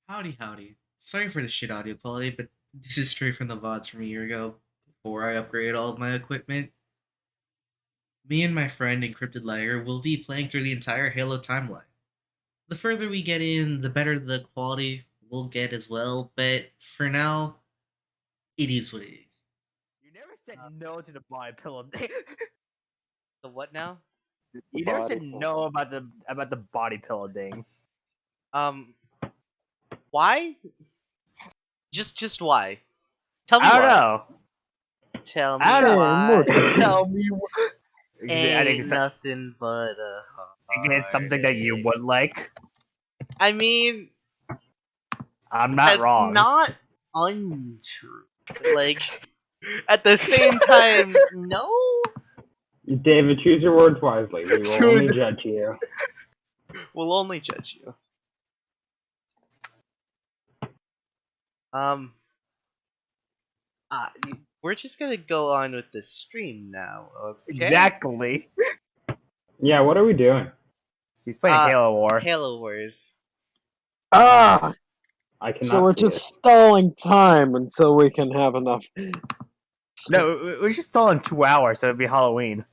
Howdy, howdy. Sorry for the shit audio quality, but this is straight from the VODs from a year ago, before I upgraded all of my equipment. Me and my friend Encrypted Liar will be playing through the entire Halo timeline. The further we get in, the better the quality will get as well, but for now, it is what it is. You never said no to the body pillow thing. The what now? You never said no about the body pillow thing. Why? Just why? Tell me I don't why. know. Tell me I don't why. know. Tell me what. I think Ain't it's, nothing but a it's something that you would like. I mean, I'm not that's wrong. not untrue. Like, at the same time, no. David, choose your words wisely. We will only judge you. We'll only judge you. We're just gonna go on with the stream now, okay? Exactly. Yeah, what are we doing? He's playing Halo War. Halo Wars. Ah! I cannot So we're see just stalling time until we can have enough. No, we just stall in 2 hours, so it'd be Halloween.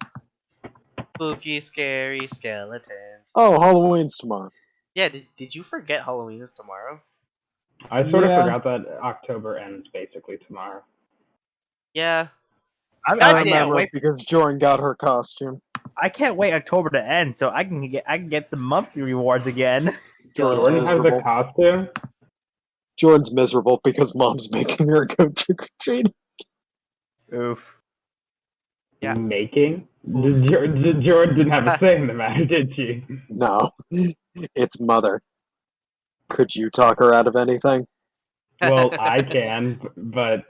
Spooky, scary skeleton. Oh, Halloween's tomorrow. Yeah, did you forget Halloween is tomorrow? I sort Yeah. of forgot that October ends basically tomorrow. Yeah. I Goddamn. can't wait. Because Jordan got her costume. I can't wait October to end so I can get the monthly rewards again. Jordan's Jordan has a miserable. costume? Jordan's miserable because mom's making her go trick or treating. Oof. Yeah. Making? Jordan didn't have a say in the matter, did she? No, it's mother. Could you talk her out of anything? Well, I can, but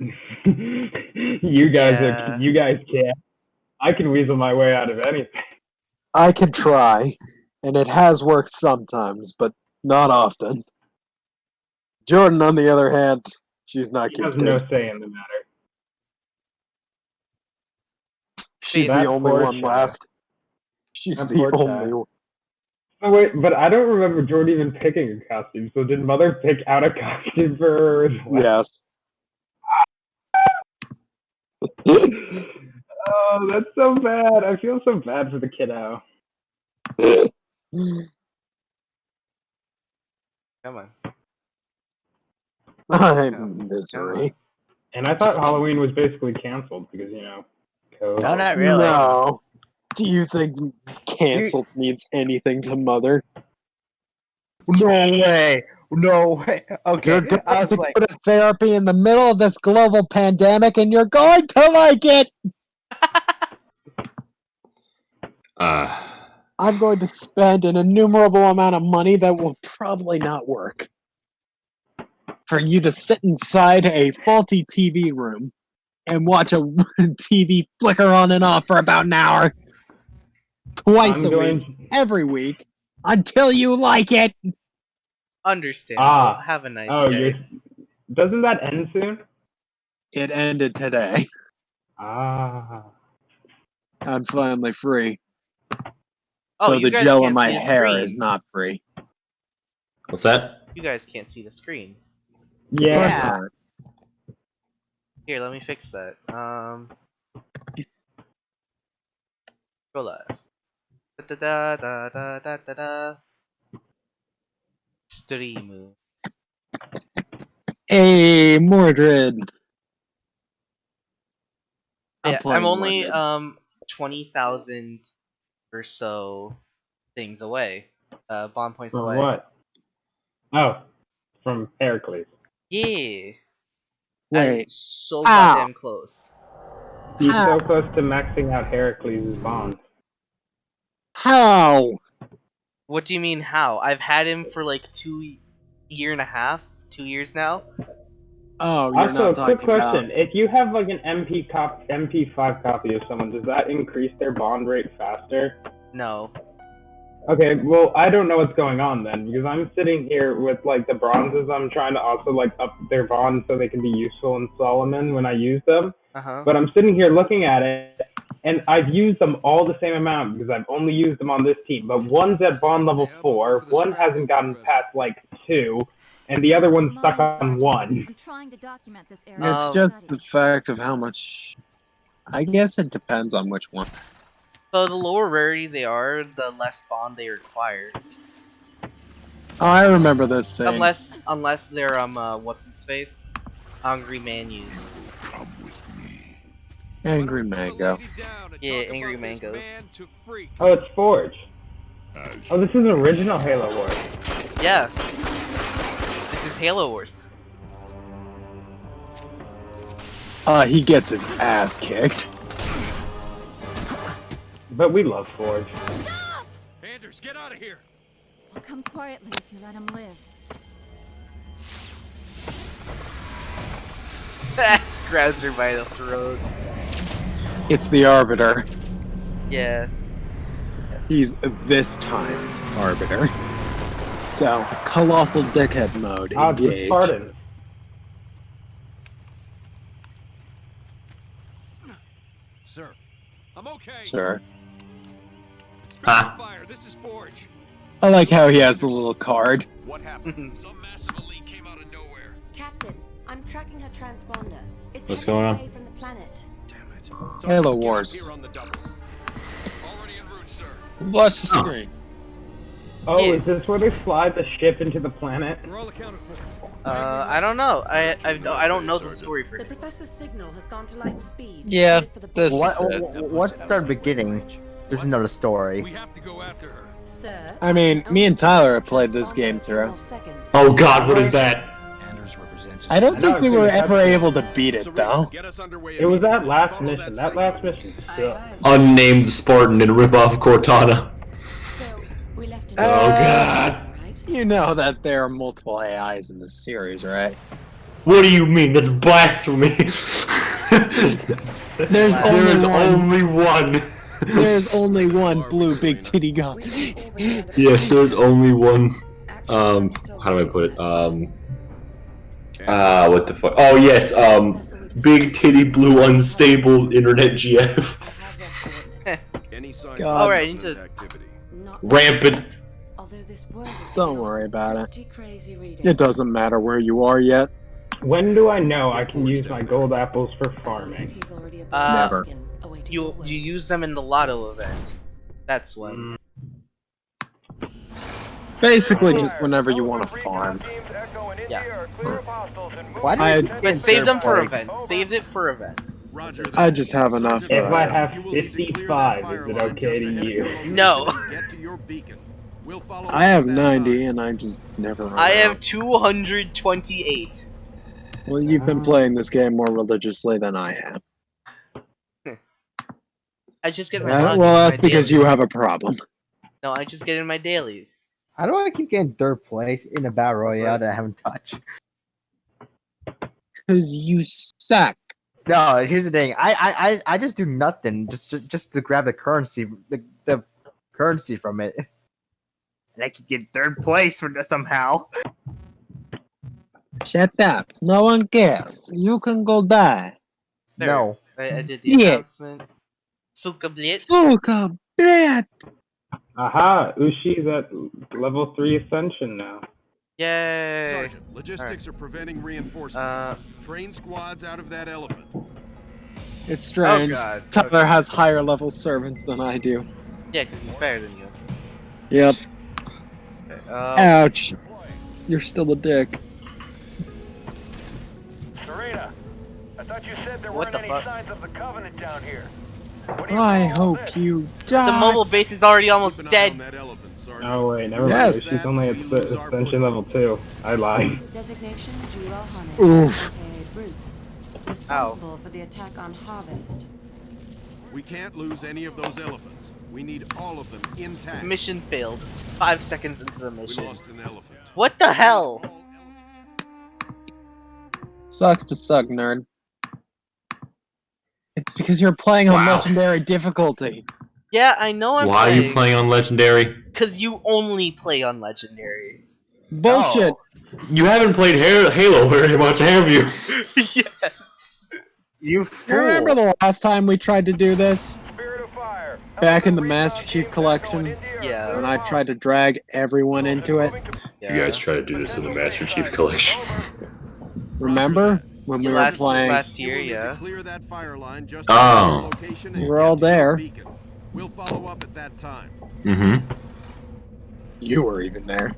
you guys can't. I can weasel my way out of anything. I could try, and it has worked sometimes, but not often. Jordan, on the other hand, she's not She has gifted. no say in the matter. She's That the only poor one child. left. She's That the poor only child. one. Oh, wait, but I don't remember Jordan even picking a costume, so did Mother pick out a costume for her as well? Yes. Oh, that's so bad. I feel so bad for the kiddo. Come on. I'm misery. And I thought Halloween was basically canceled because, COVID. No, not really. No. Do you think canceled means anything to mother? No way. No way. Okay. You're going I was to like, go to therapy in the middle of this global pandemic, and you're going to like it. I'm going to spend an innumerable amount of money that will probably not work. For you to sit inside a faulty TV room and watch a TV flicker on and off for about an hour. Twice a week, every week, until you like it. Understandable. Have a nice day. Doesn't that end soon? It ended today. Ah. I'm finally free. Oh, Though you the guys gel in can't my see the hair screen. is not free. What's that? You guys can't see the screen. Yeah. Here, let me fix that. Go live. Da da da da da da da. Stream. Hey, Mordred. Yeah, I'm playing only Mordred. 20,000 or so things away. Bond points From away. what? Oh, from Heracles. Yeah. Wait. I'm so goddamn close. He's so close to maxing out Heracles' bonds. How? What do you mean how? I've had him for like 2 years now. Oh, you're Also, not talking quick question. about... If you have like an MP5 copy of someone, does that increase their bond rate faster? No. Okay, well, I don't know what's going on then, because I'm sitting here with like the bronzes. I'm trying to also like up their bonds so they can be useful in Solomon when I use them. But I'm sitting here looking at it, and I've used them all the same amount because I've only used them on this team. But one's at bond level 4, one hasn't gotten past like 2, and the other one's stuck on 1. I'm trying to document this area. It's just the fact of how much. I guess it depends on which one. So the lower rarity they are, the less bond they require. Oh, I remember this saying. Unless they're what's his face, Hungry Manus. Angry Mango. Yeah, Angry Mangoes. Oh, it's Forge. Oh, this is original Halo Wars. Yeah. This is Halo Wars. He gets his ass kicked. But we love Forge. Anders, get out of here! I'll come quietly if you let him live. Grabs her by the throat. It's the Arbiter. Yeah. He's this time's Arbiter. So, Colossal Dickhead mode, engage. Pardon. Sir, I'm okay. Sir. Ah. Fire. This is Forge. I like how he has the little card. What happened? Some massive elite came out of nowhere. Captain, I'm tracking her transponder. It's What's heading going on? away from the planet. Damn it. Halo get Wars. up here on the double. Already en route, sir. Bless the screen. Oh, Yeah. is this where they slide the ship into the planet? We're all accounted for. I don't know. I don't know the story for The it. professor's signal has gone to light speed. Yeah, Headed for the this planet. is it. Once it started beginning, there's another story. We have to go after her. Sir, I mean, me and Tyler have played this game through. Oh god, what is that? Anders represents. I don't think we it's were pretty ever touching. able to beat it, though. Get us underway. It was that immediately. last Follow mission. That signal. last mission sucked. Unnamed Spartan and ripoff Cortana. So, we left Oh, God. Right? You know that there are multiple AIs in this series, right? What do you mean? That's blasphemy. There's There is only one. only one. There's only one blue big titty gun. Yes, there's only one. How do I put it? What the fuck? Oh yes, big titty blue unstable internet GF. Any sign God. All right, I need to. activity. Rampant. Although this world is Don't worry about it. pretty crazy reading. It doesn't matter where you are yet. When do I know I can use my gold apples for I believe farming? he's already Never. awaiting You your word. use them in the lotto event. That's when. Basically, just whenever you want to farm. Yeah. Why I- did you But get save third them for place? events. Save it for events. Roger I just have enough. If I Uh, have You will need to clear that 55, fire is it line okay just to ahead of use? your location. No. Get to your beacon. We'll follow I have up at that 90 time. and I just never run I have out. 228. Well, you've been playing this game more religiously than I have. I just get my Well, logins, that's my because dailies. you have a problem. No, I just get in my dailies. How do I keep getting third place in a battle royale that I haven't touched? Because you suck. No, here's the thing. I just do nothing just to grab the currency the currency from it, and I can get third place for this somehow. Shut up. No one cares. You can go die. There. No, I did the Yeah. announcement. Suka Blitz. Suka Brat. Aha! Ushi's at level 3 Ascension now. Yay! Sergeant, logistics are preventing reinforcements. Train squads out of that elephant. It's Oh strange. god. Tyler Okay. has higher level servants than I do. Yeah, because he's better than you. Yep. Okay, Ouch. You're still a dick. Serena, I thought you said there What weren't the any fuck? signs of the Covenant down here. What do you I call hope this? you the die. mobile base is already almost Keep an eye on dead. that elephant, Sergeant. Oh wait, never Yes. mind. Ushi's only at Ascension level 2. I lied. Designation Jewel Hunter. Oof. aka Brutes. Responsible for the attack on Harvest. We can't lose any of those elephants. We need all of them intact. Mission failed. 5 seconds into the We mission. lost an elephant. What the hell? Sucks to suck, nerd. It's because you're playing on Wow. legendary difficulty. Yeah, I know I'm Why are you playing on Legendary? Because you only play on Legendary. Bullshit. You haven't played Halo very much, have you? Yes. you You fool! remember the last time we tried to do this? Spirit of fire. Back in the Master Chief Collection, Yeah. when I tried to drag everyone into it, Yeah. You guys try to do this in the Master Chief Collection. remember when we were playing? Last year, yeah. Clear that fire line just Oh. location We're all there. We'll follow up at that time. Mm-hmm. You were even there.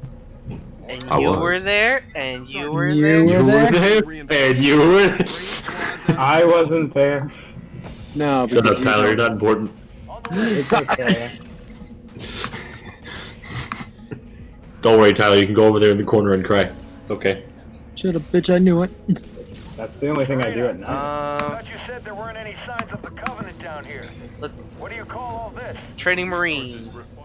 And I you was. were there, and you were You there. were You were there? there, and you were. I wasn't there. No, Shut because up, Tyler. You're not important. It's okay. Don't worry, Tyler. You can go over there in the corner and cry. Okay. Shut up, bitch! I knew it. That's the only thing I do at night. I thought you said there weren't any signs of the Covenant down here. Let's What do you call all this? training Marines.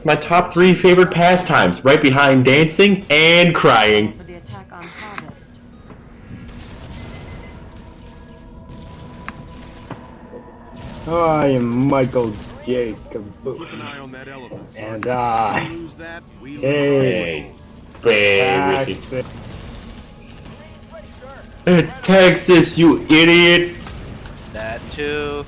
My top 3 favorite pastimes, right behind dancing and crying. For the attack on Harvest. I am Michael J. Keep an eye on that elephant. And Lose that, we lose Hey, baby. Texas. It's Texas, you idiot. That too.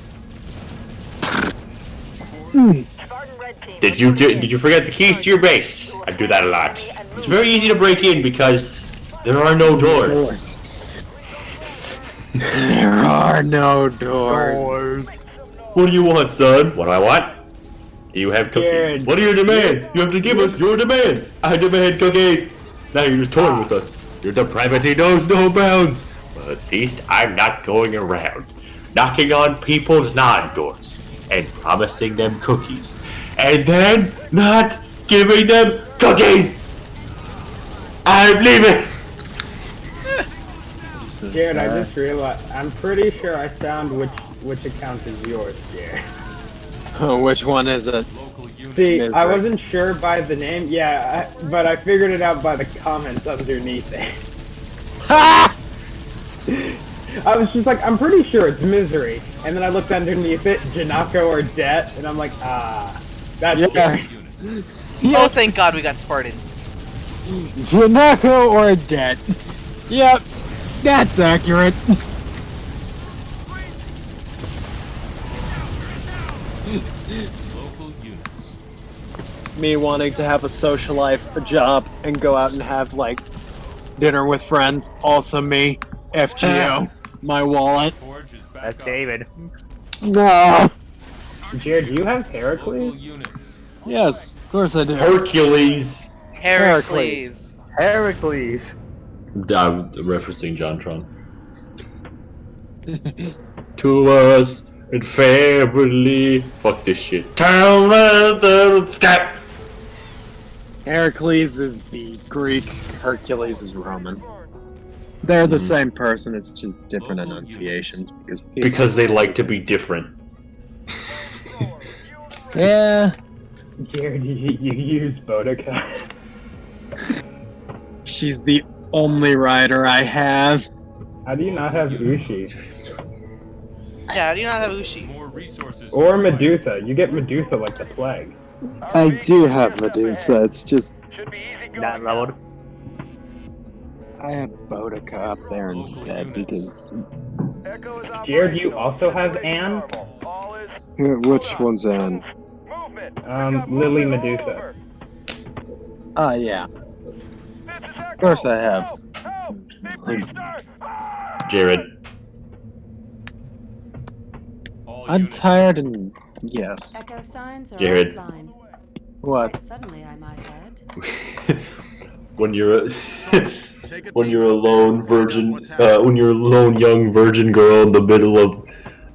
Did you forget the keys to your base? I do that a lot. It's very easy to break in because there are no doors. There are no doors. What do you want, son? What do I want? Do you have cookies? Jared. What are your demands? You have to give us your demands. I demand cookies. Now you're just toying with us. Your depravity knows no bounds. But at least I'm not going around knocking on people's non-doors and promising them cookies and then not giving them cookies. I'm leaving. Jared, I just realized, I'm pretty sure I found which account is yours, Jared. Which one is it? See, I wasn't sure by the name, but I figured it out by the comments underneath it. Ha! I was just like, I'm pretty sure it's Misery, and then I looked underneath it, Janako or Det, and I'm like, that's Yes. Oh, thank God we got Spartans. Janako or dead. Yep, that's accurate. Me wanting to have a social life, a job, and go out and have, like, dinner with friends. Also me. FGO. My wallet. That's David. No. Jared, do you have Heracles? Yes, of course I do. Hercules. Heracles. Heracles. I'm referencing JonTron. To us and family. Fuck this shit. Turn the sky. Heracles is the Greek, Hercules is Roman. They're the same person, it's just different enunciations Because they like to be different. Yeah. Jared, you use Boudica. She's the only rider I have. How do you not have Ushi? Yeah, I do not have Ushi. Or Medusa. You get Medusa like the plague. I do have Medusa, it's just Not leveled. I have Boudica up there instead because Jared, you also have Anne? which one's Anne? Lily Medusa. Yeah. Of course I have. Jared. I'm tired and yes. Echo signs are Jared. offline. What? Quite suddenly, I might add. when you're a lone virgin, when you're a lone young virgin girl in the middle of,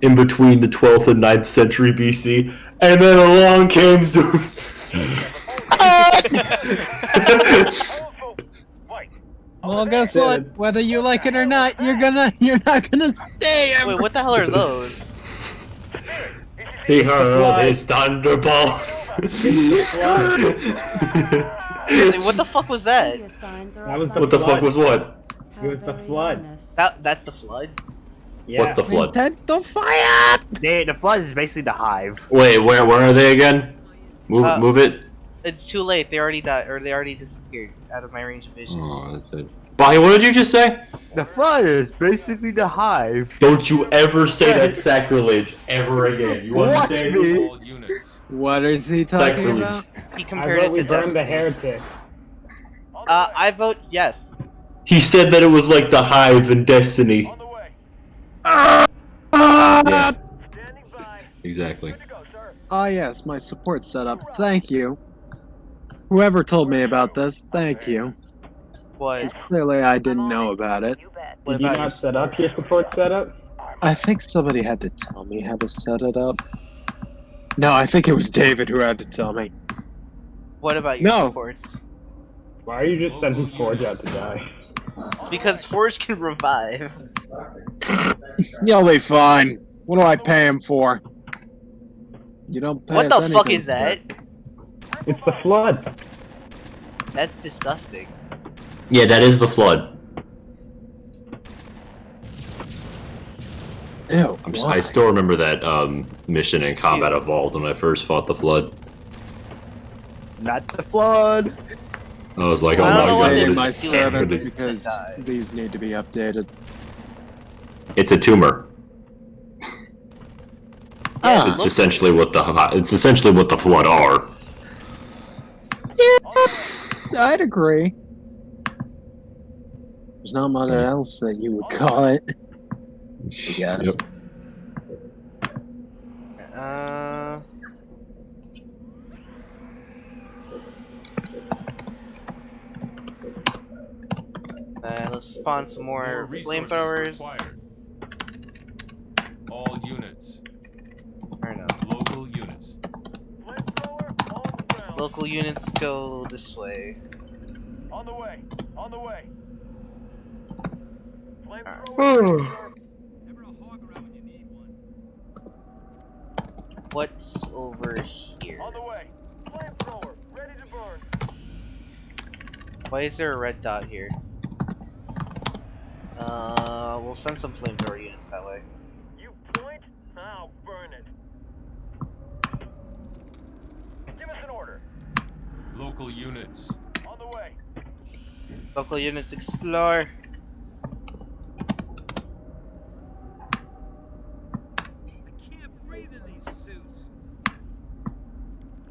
in between the 12th and 9th century BC, and then along came Zeus. Well, guess what? Whether you like it or not, you're not gonna stay. Wait, what the hell are those? He hurled his thunderbolt. What the fuck was that? Meteor signs are That was offline. What the fuck was what? How It was the very flood. ominous. That's the flood? Yeah. What's the flood? Intent to fire! The flood is basically the hive. Wait, where are they again? Move it. It's too late. They already died, or they already disappeared out of my range of vision. Oh, that's it. Bonnie, what did you just say? The flood is basically the hive. Don't you ever say that sacrilege ever again. You Watch understand? me. What is he talking Sacrilege. about? He I compared vote it we to burn the Destiny. heretic. I vote yes. He said that it was like the Hive in Destiny. On the way. Yeah, Standing by. exactly. Good to go, sir. Ah, yes, my support setup. Thank you. Whoever told me about this, thank you. What? 'Cause clearly I didn't know about it. What Did you about not your set up your support setup? I think somebody had to tell me how to set it up. No, I think it was David who had to tell me. What about your No. supports? Why are you just sending Forge out to die? Because Forge can revive. You'll be fine. What do I pay him for? You don't pay What us the fuck anything, is that? It's the flood. That's disgusting. Yeah, that is the Flood. Ew, I still remember that mission in Combat Evolved when I first fought the Flood. Not the flood. I was like, oh I don't my know what god, this updating what my is doing. server really- because these need to be updated. It's a tumor. Ah, It's essentially what the Flood are. I'd agree. There's not much else that you would call it. I guess. Yep. Let's spawn some more resources flamethrowers. required. All units. Or no. Local units. Flamethrower on the ground. Local units go this way. On the way. On the way. Alright. Flamethrower. What's over here? On the way. Flamethrower. Ready to burn. Why is there a red dot here? We'll send some flamethrower units that way. You point, I'll burn it. Give us an order. Local units. On the way. Local units explore.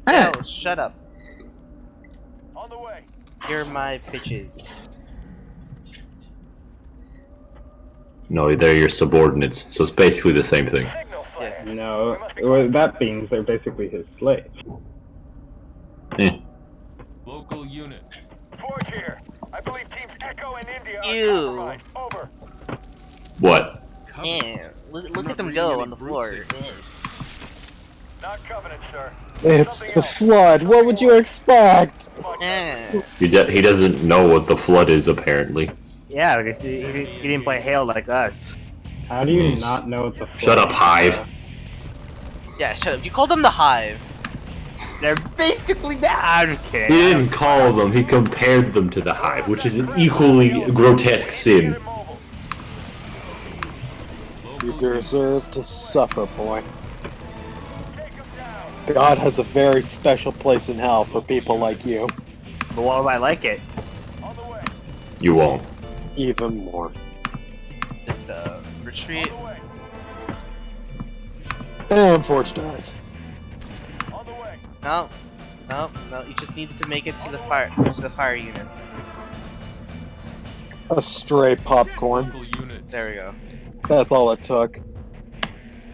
Hey, No, shut up. On the way. You're my bitches. No, they're your subordinates, so it's basically the same thing. Signal flash. Yeah. No, well, that means they're basically his slaves. Eh. Local unit. Forge here. I believe teams Echo and India are Ew. compromised. Over. What? Yeah, look I'm at not them reading go any on the brute floor. signatures. Not Covenant, sir. it's Something the else. flood. What would you expect? Eh. He doesn't know what the Flood is, apparently. Yeah, because he didn't play Halo like us. How do you not know what the flood Shut up, is? Hive. Yeah, shut up. You called them the Hive. They're basically that. I'm just He kidding. didn't call them, he compared them to the Hive, which is an equally grotesque sin. You deserve to suffer, boy. God has a very special place in hell for people like you. But why would I like it? On the way. You won't. Even more. Just retreat. On the way. And Forge dies. On the way. No, no. You just needed to make it to the fire units. A stray popcorn. Local units. There we go. That's all it took.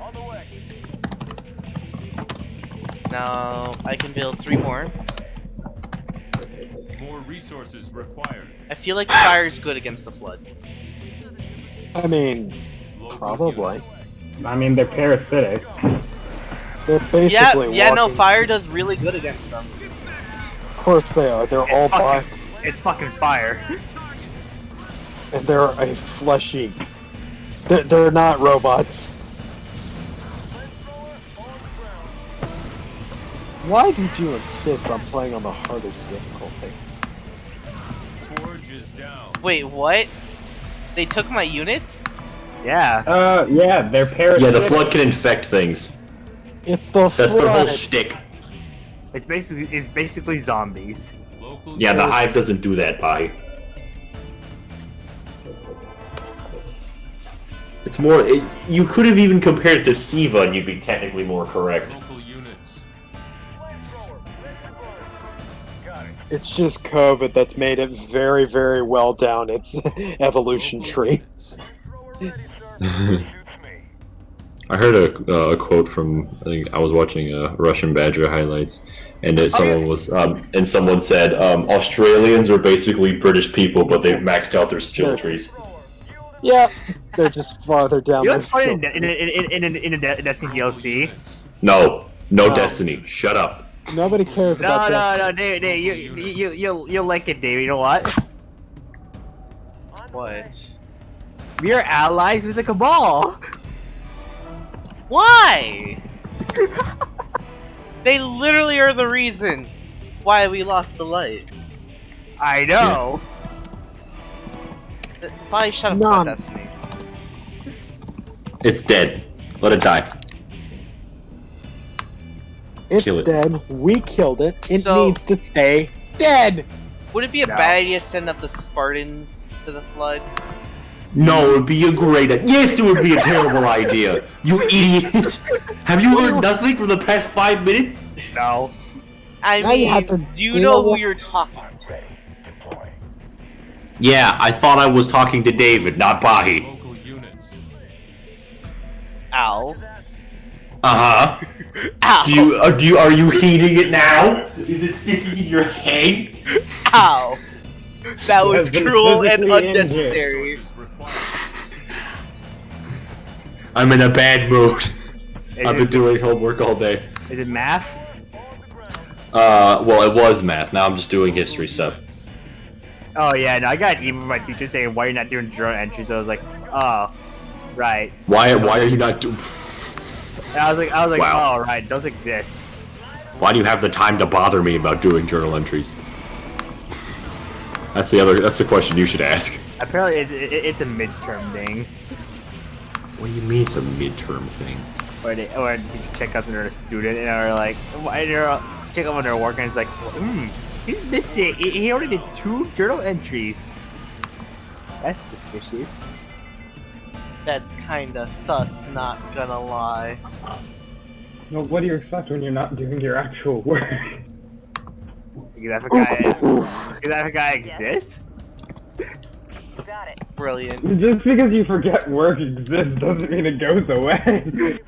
On the way. Now I can build 3 more. More resources required. I feel like fire is good against the flood. I mean, Local probably. units. I mean, they're parasitic. They're basically Yeah, no, walking- fire does really good against them. Of course they are. They're all bi, It's fucking fire. and they're a fleshy. They're not robots. Why did you insist on playing on the hardest difficulty? Forge is down. Wait, what? They took my units? Yeah. Yeah, they're parasitic. Yeah, the Flood can infect things. It's the That's their whole flood. shtick. It's basically zombies. Local Yeah, the units. Hive doesn't do that, Bobby. It's more. You could have even compared it to Siva, and you'd be technically more correct. Local units. It's just COVID that's made it very, very well down its evolution tree. I heard a quote from, I think I was watching Russian Badger highlights, and someone said Australians are basically British people, but they've maxed out their skill trees. Yeah, they're just farther down. You know what's funny in a Destiny DLC? No Destiny. Shut up. Nobody cares about that. No, Dave, you'll like it, Dave. You know what? What? We are allies with the Cabal. Why? They literally are the reason why we lost the light. I know. Fine, shut up about Destiny. It's dead. Let it die. It's dead. We killed it. It needs to stay dead. Would it be a bad idea to send up the Spartans to the flood? No, it would be a great idea. Yes, it would be a terrible idea. You idiot. Have you learned nothing from the past 5 minutes? No. I Now you have to mean, do you know who you're talking to? Yeah, I thought I was talking to David, not Bahi. Ow. Uh-huh. Ow. Are you heating it now? Is it sticking in your head? Ow. That was cruel and unnecessary. I'm in a bad mood. I've been doing homework all day. Is it math? Well, it was math. Now I'm just doing history stuff. Oh yeah, no, I got an email from my teacher saying why you're not doing journal entries. I was like, oh, right. Why are you not doing? And I was like, Wow. oh right, those exist. Why do you have the time to bother me about doing journal entries? That's the question you should ask. Apparently, it's a midterm thing. What do you mean it's a midterm thing? Or you check up when they're a student and they're like, check up when they're working. And it's like, he's missing. He already did 2 journal entries. That's suspicious. That's kinda sus, not gonna lie. Well, what do you expect when you're not doing your actual work? Because that guy exists? Brilliant. Just because you forget work exists doesn't mean it goes away.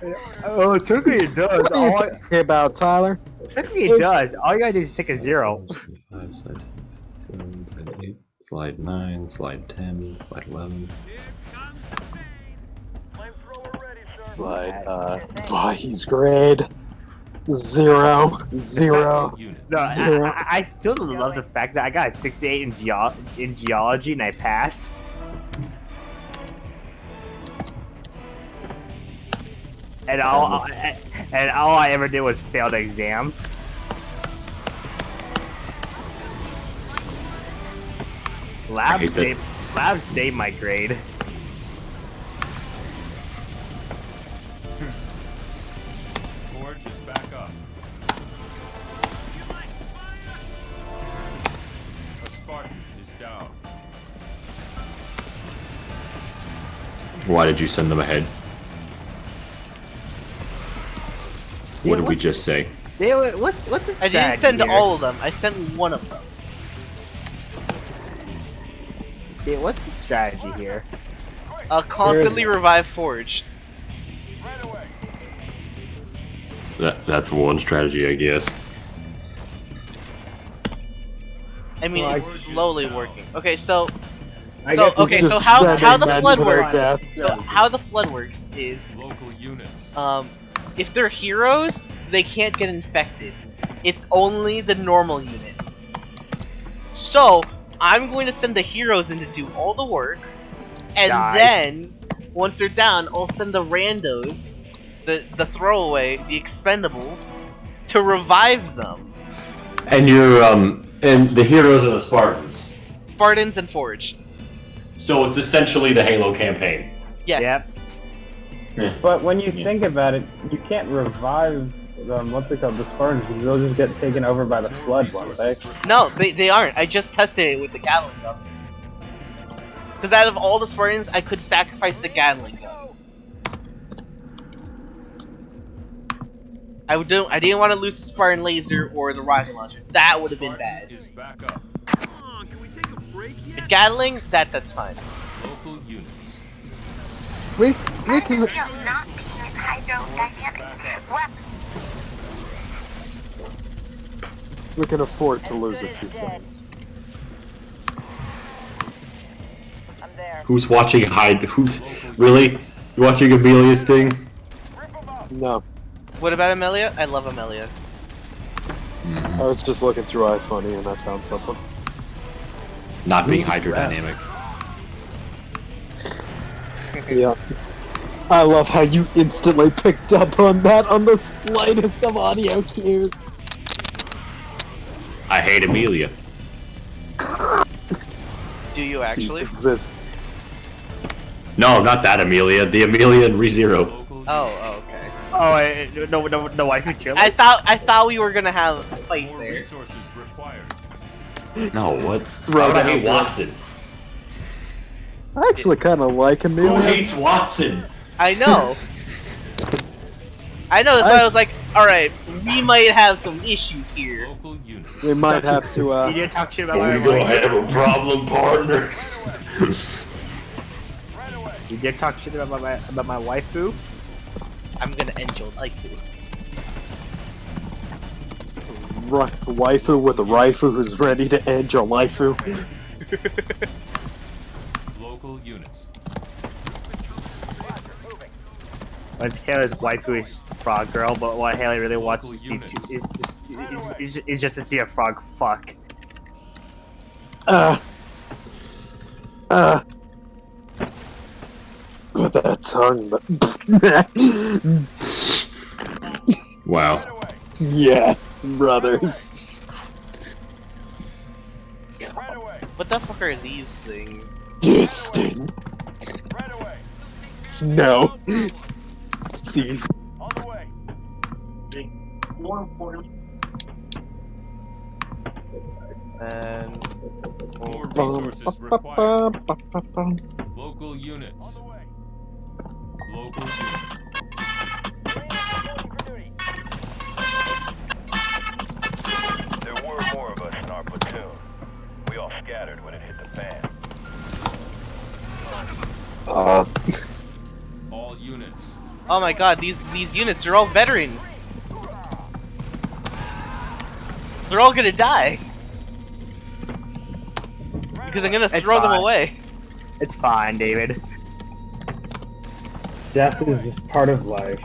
Oh, technically it does. What are you talking about, Tyler? Technically it does. All you gotta do is take a 0. 5, 6, 7, 8, slide 9, slide 10, slide 11. Slide, Bahi's grade. 0, 0. No, 0. I still love the fact that I got a 68 in geology and I passed. And all I ever did was fail the exam. Lab saved my grade. Forge is back up. A Spartan is down. Why did you send them ahead? What did we just say? What's the strategy I didn't send here? all of them. I sent one of them. Yeah, what's the strategy here? Constantly revive Forge. That's one strategy, I guess. I mean, it's slowly working. Okay, so Just how the sending flood men to their works? death. So how the flood works is Local units. if they're heroes, they can't get infected. It's only the normal units. So I'm going to send the heroes in to do all the work, and then once they're down, I'll send the randos, the throwaway, the expendables, to revive them. And and the heroes are the Spartans. Spartans and Forged. So it's essentially the Halo campaign. Yes. Yep. But when you think about it, you can't revive what's it called, the Spartans, because they'll just get taken over by the flood, won't they? No, they aren't. I just tested it with the Gatling gun. Because out of all the Spartans, I could sacrifice the Gatling gun. I didn't want to lose the Spartan laser or the rocket launcher. That would have been bad. Is back up. Come on, can we take a break yet? If Gatling, that's fine. Local units. We can. not being hydrodynamic weapon. We can afford to lose a few things. I'm there. Who's watching Hyde? Who's really? You watching Amelia's thing? No, What about Amelia? I love Amelia. I was just looking through iPhoney and I found something. Not being hydrodynamic. Yeah. I love how you instantly picked up on that on the slightest of audio cues. I hate Amelia. Do you actually? See, this. No, not that Amelia. The Amelia in ReZero. Oh, okay. Oh, no wifey cheerleaders? I thought we were gonna have a fight More there. resources required. No, what? Throw Why would I down hate Watson? I actually kind of like Who Amelia. hates Watson? I know. I know. That's why I was like, all right, we might have some issues here. Local units. We might have to. You didn't talk shit about We my gonna wife. have a problem, partner. You did talk shit about my waifu. I'm gonna end your life. Waifu with a raifu who's ready to end your waifu. Local units. When Taylor's waifu is just a frog girl, but what Haley really wants to see Local is just to see a frog fuck. With that tongue, but Wow. yeah, brothers. What the fuck are these things? Distant. No. Cease. And More resources required. Local units. Local units. There were more of us in our platoon. We all scattered when it hit the fan. All units. oh my god, these units are all veterans. They're all gonna die. Because I'm gonna It's throw them fine. away. It's fine, David. Death is just part of life.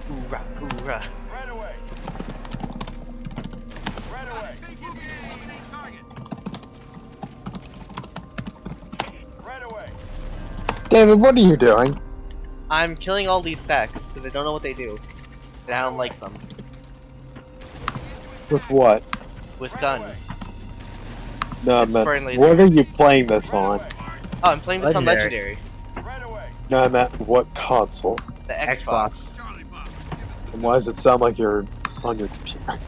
Hoorah, hoorah. David, what are you doing? I'm killing all these sacks because I don't know what they do. And I don't like them. With what? With guns. No, I It's meant, Spartan what laser. are you playing this on? Oh, I'm playing this Legendary. on Legendary. No, I meant what console? The Xbox. And why does it sound like you're on your computer?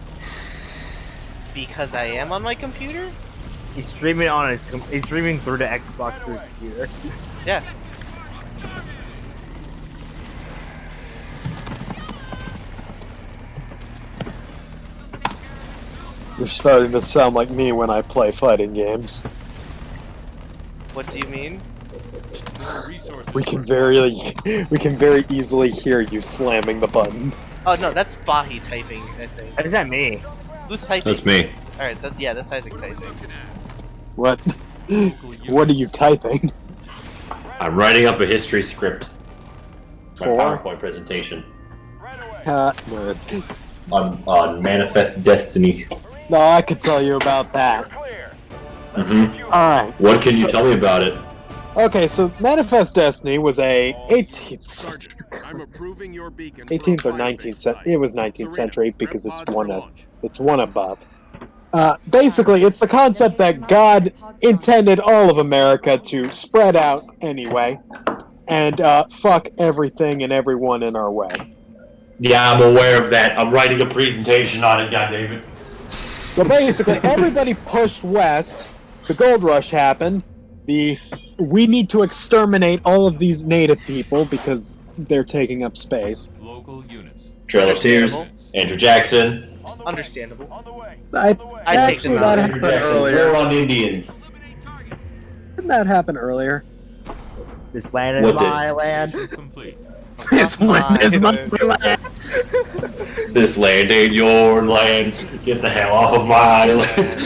Because I am on my computer? He's streaming on his. He's streaming through the Xbox through his computer. Yeah. You're starting to sound like me when I play fighting games. What do you mean? More resources We can required. we can very easily hear you slamming the buttons. Oh no, that's Bahi typing, I think. Is that me? Who's typing? That's me. Alright, yeah, that's Isaac typing. What? What are you typing? I'm writing up a history script. My For? PowerPoint presentation Nerd. on Manifest Destiny. No, I could tell you about that. Mm-hmm. Alright. What can you tell me about it? Okay, so Manifest Destiny was a 18th Sergeant, I'm approving your beacon 18th for or a 19th firebase century. site. It was 19th century Serena, because prep it's pods one for of, launch. it's one above. Basically, it's the concept that God intended all of America to spread out anyway, and fuck everything and everyone in our way. Yeah, I'm aware of that. I'm writing a presentation on it, goddammit. So basically, everybody pushed west. The gold rush happened. The we need to exterminate all of these native people because they're taking up space. Local units. Trail of Tears, Andrew Jackson. Understandable. I I'd take them actually out. that Andrew happened Jackson, earlier. War on Indians. Didn't that happen earlier? This land is What did? my land. Complete. This land is my land. This land ain't your land. Get the hell off of my land.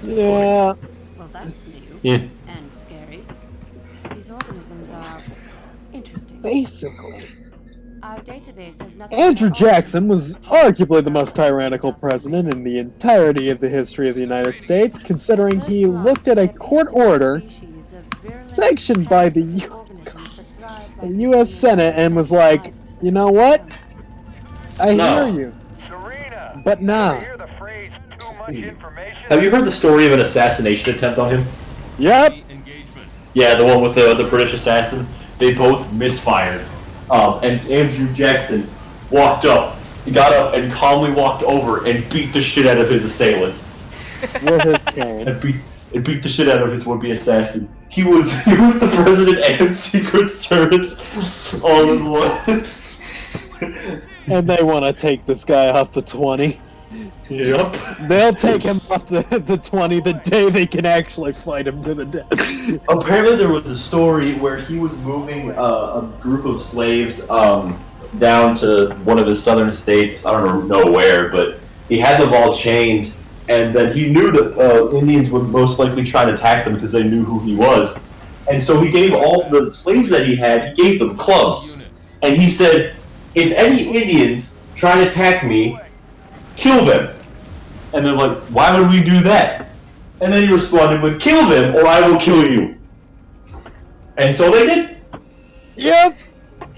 Yeah. Well, that's new. Yeah. And scary. These organisms are interesting. Basically, Our database has nothing. Andrew but Jackson was organisms. arguably the most tyrannical president in the entirety of the history of the United States, considering he looked at a court order sanctioned by the U.S. Senate and was like, you know what? I No. hear you, Serena, but nah. hear the phrase too much information? Have you heard the story of an assassination attempt on him? Yep. Engagement. Yeah, the one with the British assassin. They both misfired. And Andrew Jackson walked up, he got up and calmly walked over and beat the shit out of his assailant. With his cane. And beat the shit out of his would-be assassin. He was the president and Secret Service all in one. And they want to take this guy off the 20. Yep. They'll take him off the 20 the day they can actually fight him to the death. Apparently there was a story where he was moving a group of slaves down to one of his southern states. I don't know where, but he had them all chained, and then he knew that Indians would most likely try to attack them because they knew who he was. And so he gave all the slaves that he had, he gave them clubs. And he said, if any Indians try to attack me, kill them. And they're like, why would we do that? And then he responded with, kill them or I will kill you. And so they did. Yep.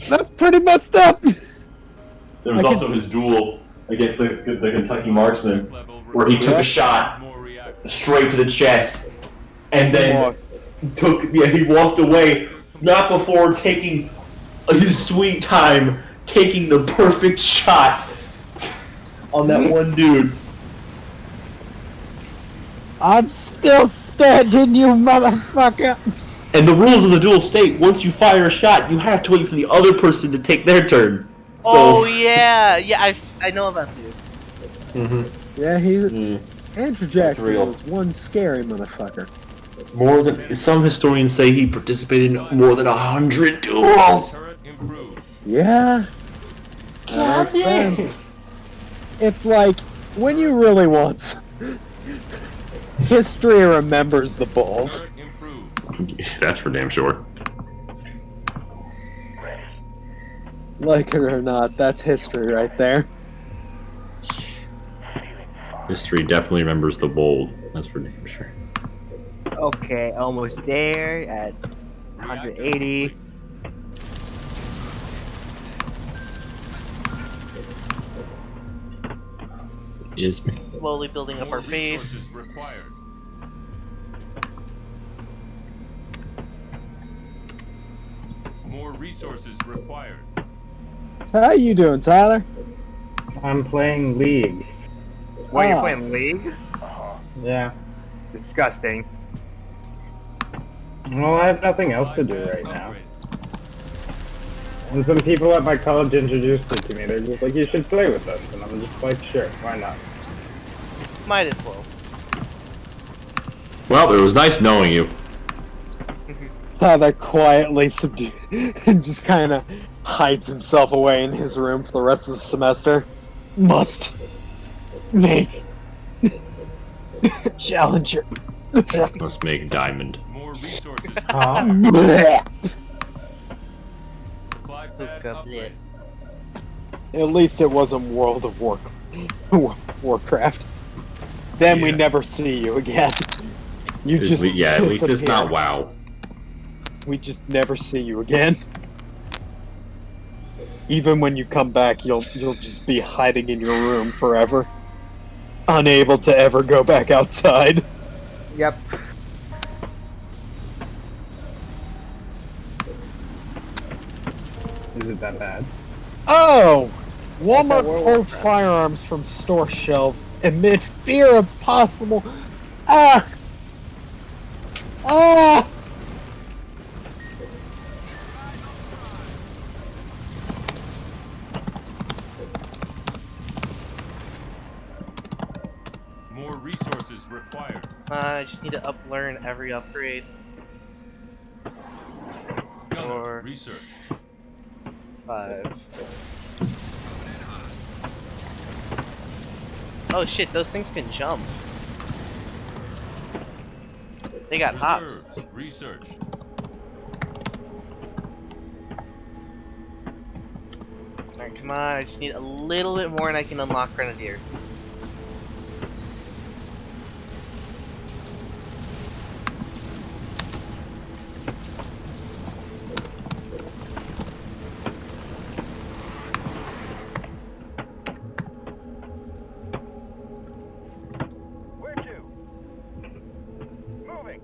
That's pretty messed up. There was also his duel against the Kentucky marksman, where he took a shot straight to the chest, and then he walked away, not before taking his sweet time, taking the perfect shot on that one dude. I'm still standing, you motherfucker. And the rules of the duel state, once you fire a shot, you have to wait for the other person to take their turn. So, Oh yeah, yeah. I know about this. Yeah, Andrew Jackson real. was one scary motherfucker. more than some historians say he participated in more than 100 duels. Yeah. That makes sense. It's like when you really want history remembers the bold. That's for damn sure. Like it or not, that's history right there. History definitely remembers the bold. That's for damn sure. Okay, almost there at 180. Slowly building up our base. More resources required. So how you doing, Tyler? I'm playing League. What, you're playing League? Yeah. Disgusting. Well, I have nothing else to do right now. And some people at my college introduced it to me. They're just like, you should play with us. And I'm just like, sure, why not? Might as well. Well, it was nice knowing you. Tyler quietly subdued and just kind of hides himself away in his room for the rest of the semester. Must make Challenger. Must make diamond. More resources. At least it wasn't World of Warcraft. Then we never see you again. You just at least it's not disappear. WoW. We just never see you again. Even when you come back, you'll just be hiding in your room forever, unable to ever go back outside. Yep. Is it that bad? Oh, Walmart World pulls War. firearms from store shelves amid fear of possible. Ah! Ah! More resources required. I just need to learn every upgrade. Gunner, research. 5. Oh shit, those things can jump. They got hops. Reserves, research. Alright, come on, I just need a little bit more and I can unlock Grenadier. Where to? Moving.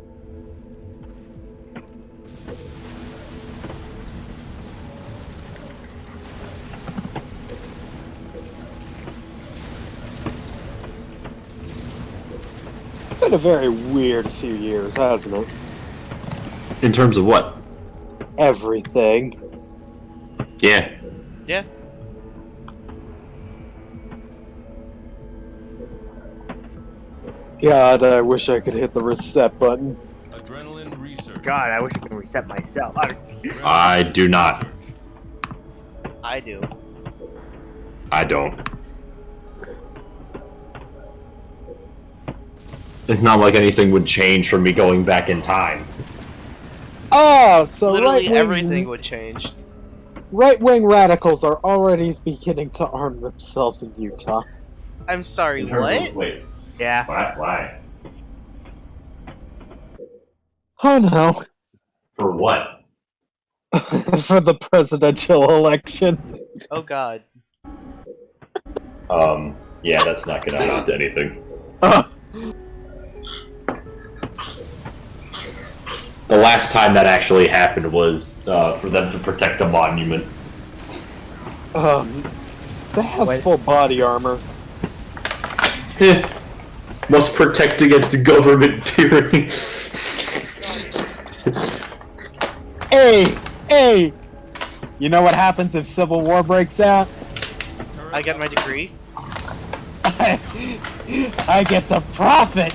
Been a very weird few years, hasn't it? In terms of what? Everything. Yeah. Yeah. God, I wish I could hit the reset button. Adrenaline research. God, I wish I could reset myself. I do not. I do. I don't. It's not like anything would change from me going back in time. Ah, so Literally everything would change. right-wing radicals are already beginning to arm themselves in Utah. I'm sorry, In terms what? of, wait, Yeah. why? Oh no. For what? For the presidential election. Oh god. Yeah, that's not gonna amount to anything. The last time that actually happened was for them to protect a monument. They have full body armor. Must protect against government tyranny. Hey! You know what happens if civil war breaks out? I get my degree. I get to profit!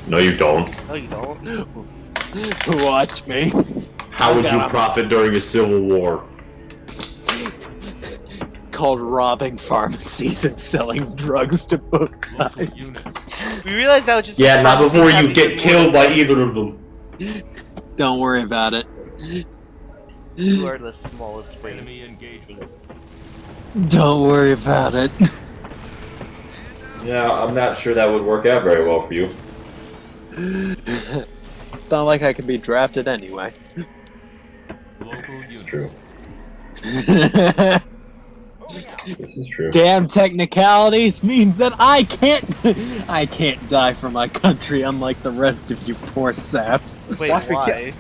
No you don't. No, you don't. Watch me. How would you profit during a civil war? Called robbing pharmacies and selling drugs to both sides. We realized that would just Yeah, not before you having get more- killed by either of them. Don't worry about it. You are the smallest brain. Enemy engagement. Don't worry about it. Yeah, I'm not sure that would work out very well for you. It's not like I can be drafted anyway. Local units. True. This is true. Damn technicalities means that I can't die for my country unlike the rest of you poor saps. Wait, why?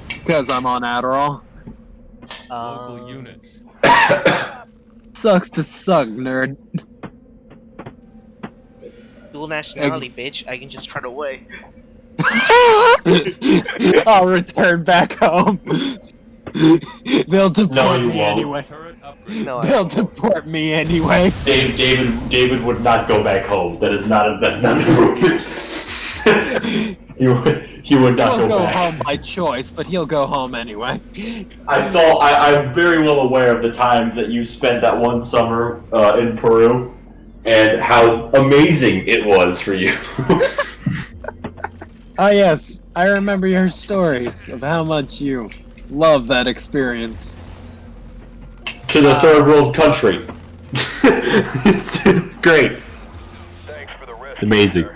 Because I'm on Adderall. Local units. Sucks to suck, nerd. Dual nationality, bitch. I can just run away. I'll return back home. They'll deport me won't. anyway. No, They'll deport me anyway. David would not go back home. That's not a he would not He'll go go back. home by choice, but he'll go home anyway. I'm very well aware of the time that you spent that one summer in Peru, and how amazing it was for you. Oh yes, I remember your stories of how much you love that experience. To the third world country. it's great. Thanks for the rest. Amazing.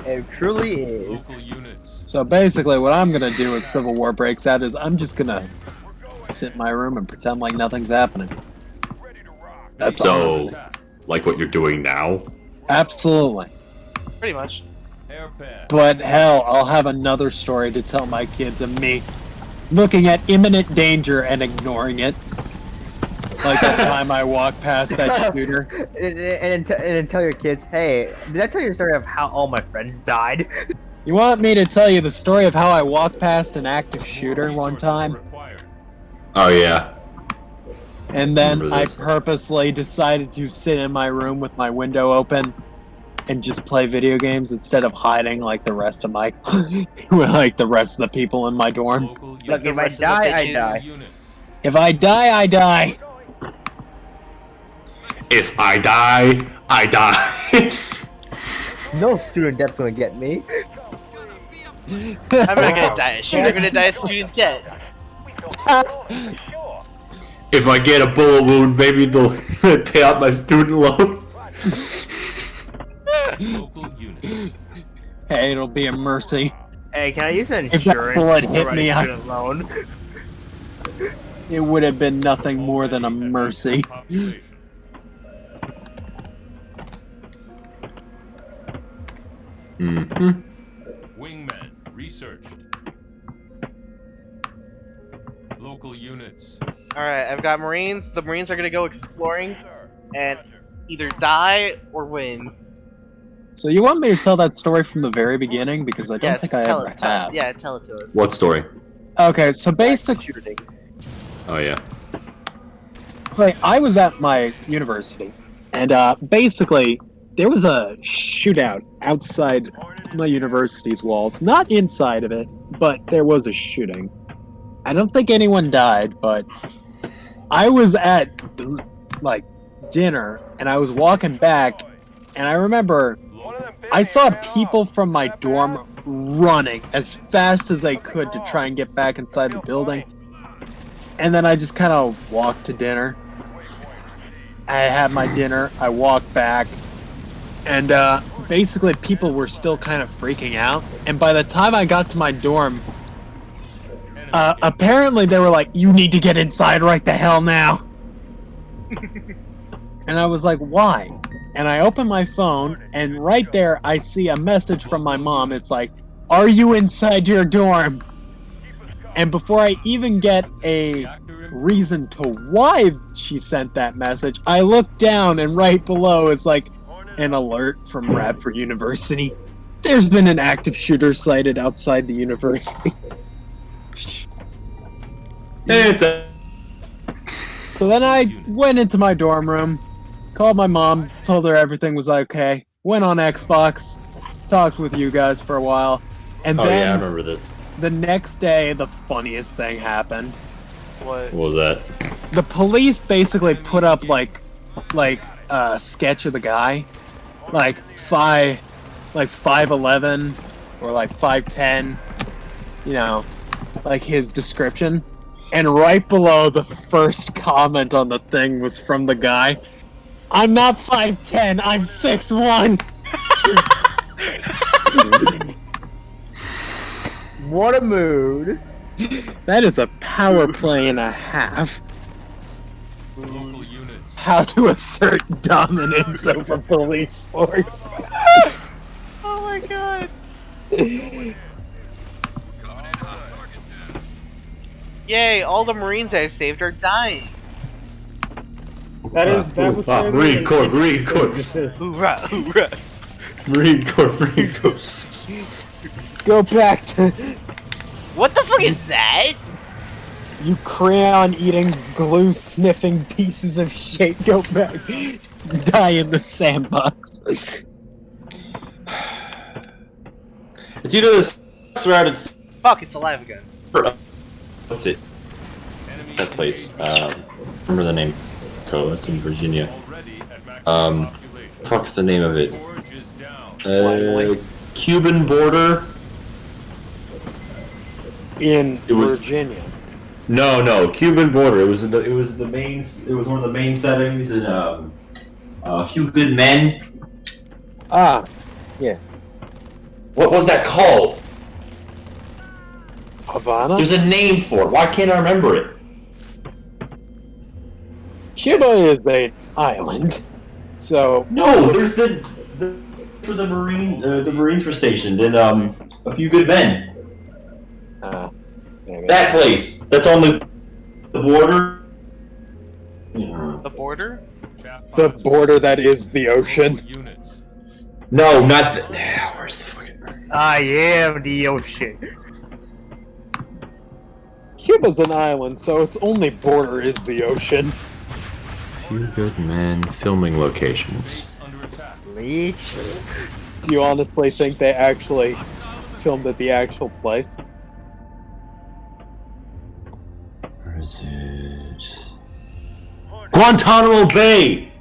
It truly is. Local units. So basically what I'm gonna do if Civil War breaks out is I'm just gonna sit in my room and pretend like nothing's happening. That's all. So, like what you're doing now? Absolutely. Pretty much. Air pad. But hell, I'll have another story to tell my kids of me looking at imminent danger and ignoring it. Like that time I walked past that shooter. And then tell your kids, hey, did I tell you a story of how all my friends died? You want me to tell you the story of how I walked past an active shooter one time? Oh yeah. And then I purposely decided to sit in my room with my window open and just play video games instead of hiding like the rest of my like the rest of the people in my dorm. Look, if I die, I die. If I die, I die. If I die, I die. No student debt's gonna get me. I'm not gonna die a shooter, I'm gonna die a student debt. If I get a bullet wound, maybe they'll pay out my student loans. Hey, it'll be a mercy. Hey, can I use an If that insurance bullet for hit running me, student loan? It would have been nothing more than a mercy. Mm-hmm. Wingmen, researched. Local units. Alright, I've got Marines. The Marines are gonna go exploring and either die or win. So you want me to tell that story from the very beginning? Because I don't Yes, think I tell ever it, have. yeah, tell it to us. What story? Okay, so basically, Oh yeah. I was at my university, and basically, there was a shootout outside my university's walls. Not inside of it, but there was a shooting. I don't think anyone died, but I was at, like, dinner, and I was walking back, and I remember I saw people from my dorm running as fast as they could to try and get back inside the building. And then I just kind of walked to dinner. I had my dinner, I walked back, and basically people were still kind of freaking out. And by the time I got to my dorm, apparently they were like, "You need to get inside right the hell now." And I was like, "Why?" And I open my phone, and right there I see a message from my mom. It's like, "Are you inside your dorm?" And before I even get a reason to why she sent that message, I look down, and right below is like an alert from Radford University. There's been an active shooter sighted outside the university. So then I went into my dorm room, called my mom, told her everything was okay, went on Xbox, talked with you guys for a while, and then yeah, I remember this. the next day the funniest thing happened. What? What was that? The police basically put up like a sketch of the guy, like 5'11" or like 5'10", you know, like his description. And right below the first comment on the thing was from the guy, "I'm not 5'10", I'm 6'1". What a mood. That is a power play and a half. Local units. How to assert dominance over police force. Oh my god. Yay, all the Marines I saved are dying. That was Marine Corps, Marine Corps. Hoorah, hoorah. Marine Corps, Marine Corps. Go back to What the fuck is that? you crayon-eating, glue-sniffing pieces of shit. Go back. Die in the sandbox. It's either this or it's. Fuck, it's alive again. What's it? It's that place. Remember the name? It's in Virginia. Fuck's the name of it? Cuban border. In It was- Virginia. No, Cuban border. It was one of the main settings in A Few Good Men. Ah, yeah. What was that called? Havana? There's a name for it. Why can't I remember it? Cuba is an island. So No, there's the for the Marines were stationed in A Few Good Men. Maybe. That place. That's on the border. The border? The border that is the ocean. No, not the. Where's the fucking? I am the ocean. Cuba's an island, so its only border is the ocean. Few Good Men filming locations. Leech. Do you honestly think they actually filmed at the actual place? Where is it? Guantanamo Bay.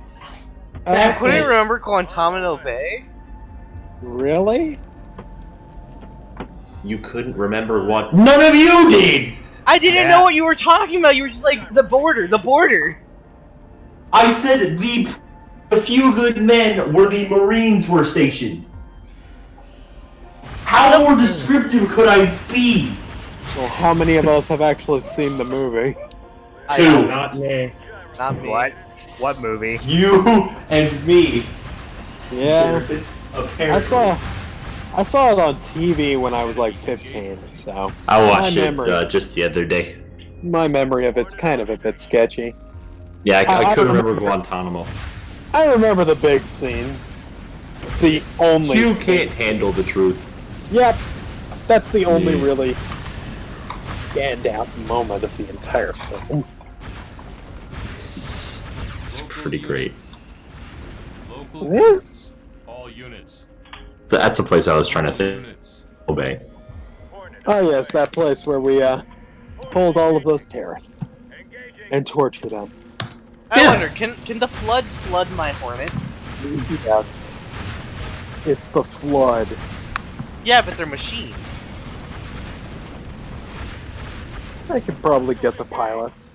I couldn't remember Guantanamo Bay. Really? You couldn't remember what? None of you did. I didn't know what you were talking about. You were just like the border, the border. I said the Few Good Men where the Marines were stationed. How more descriptive could I be? Well, how many of us have actually seen the movie? Two. Not me. Not me. What? What movie? You and me. Yeah. Apparently. I saw it on TV when I was like 15, so I watched my it memory, just the other day. my memory of it's kind of a bit sketchy. Yeah, I couldn't remember remember- Guantanamo. I remember the big scenes. The only You can't handle the truth. Yep. That's the only really standout moment of the entire film. It's pretty great. Yeah. All units. That's the place I was trying to think. Obey. Oh yes, that place where we hold all of those terrorists and torture them. I wonder, can the flood flood my hornets? Yeah. It's the flood. Yeah, but they're machines. I could probably get the pilots.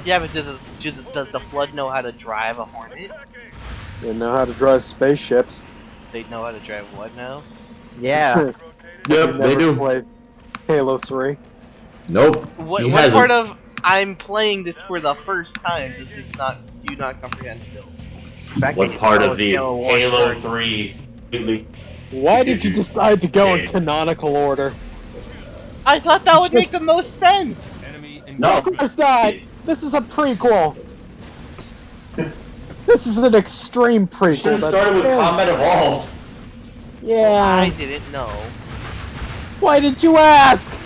Yeah, but does the flood know how to drive a hornet? They know how to drive spaceships. They know how to drive what now? Yeah. Yep, they do. Played Halo 3. Nope. What part of I'm playing this for the first time do you not comprehend still? What part of the Halo 3? Why did you decide to go in canonical order? I thought that would make the most sense! No. Of course not! This is a prequel! This is an extreme prequel. Should have started with Combat Evolved. Yeah. I didn't know. Why did you ask?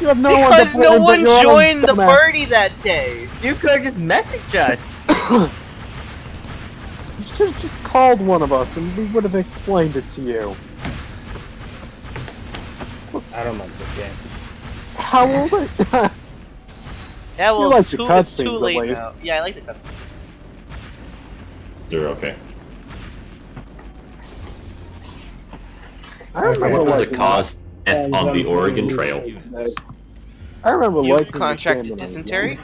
You have no Because one to no blame one but your own joined the dumbass. party that day! You could have just messaged us. You should have just called one of us and we would have explained it to you. I don't like this game. How old are you? Yeah, well, You like it's the too cutscenes, at late least. now. Yeah, I like the cutscenes. They're okay. I remember What liking the cause death on the Oregon Trail? I remember You liking contracted this game when I was dysentery?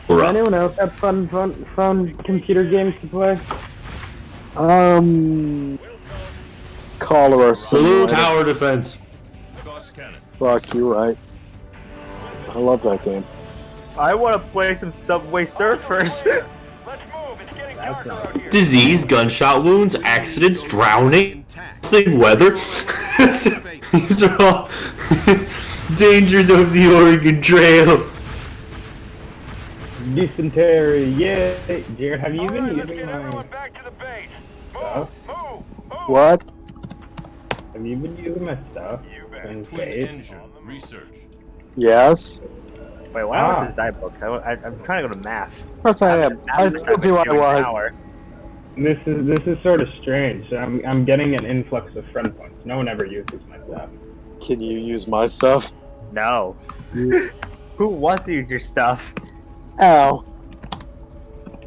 Does anyone else have fun computer games to play? Cholera Blue Simulator. Tower Defense. Fuck, you right. I love that game. I want to play some Subway Surfers. Disease, gunshot wounds, accidents, drowning, weather. These are all dangers of the Oregon Trail. Dysentery, yeah. Jared, have you been using my stuff? What? Have you been using my stuff? In Faith? Yes. Wait, why am I with the Zybooks? I'm trying to go to math. Of course I am. I told you I was. This is sort of strange. I'm getting an influx of friend points. No one ever uses my stuff. Can you use my stuff? No. Who wants to use your stuff? Ow.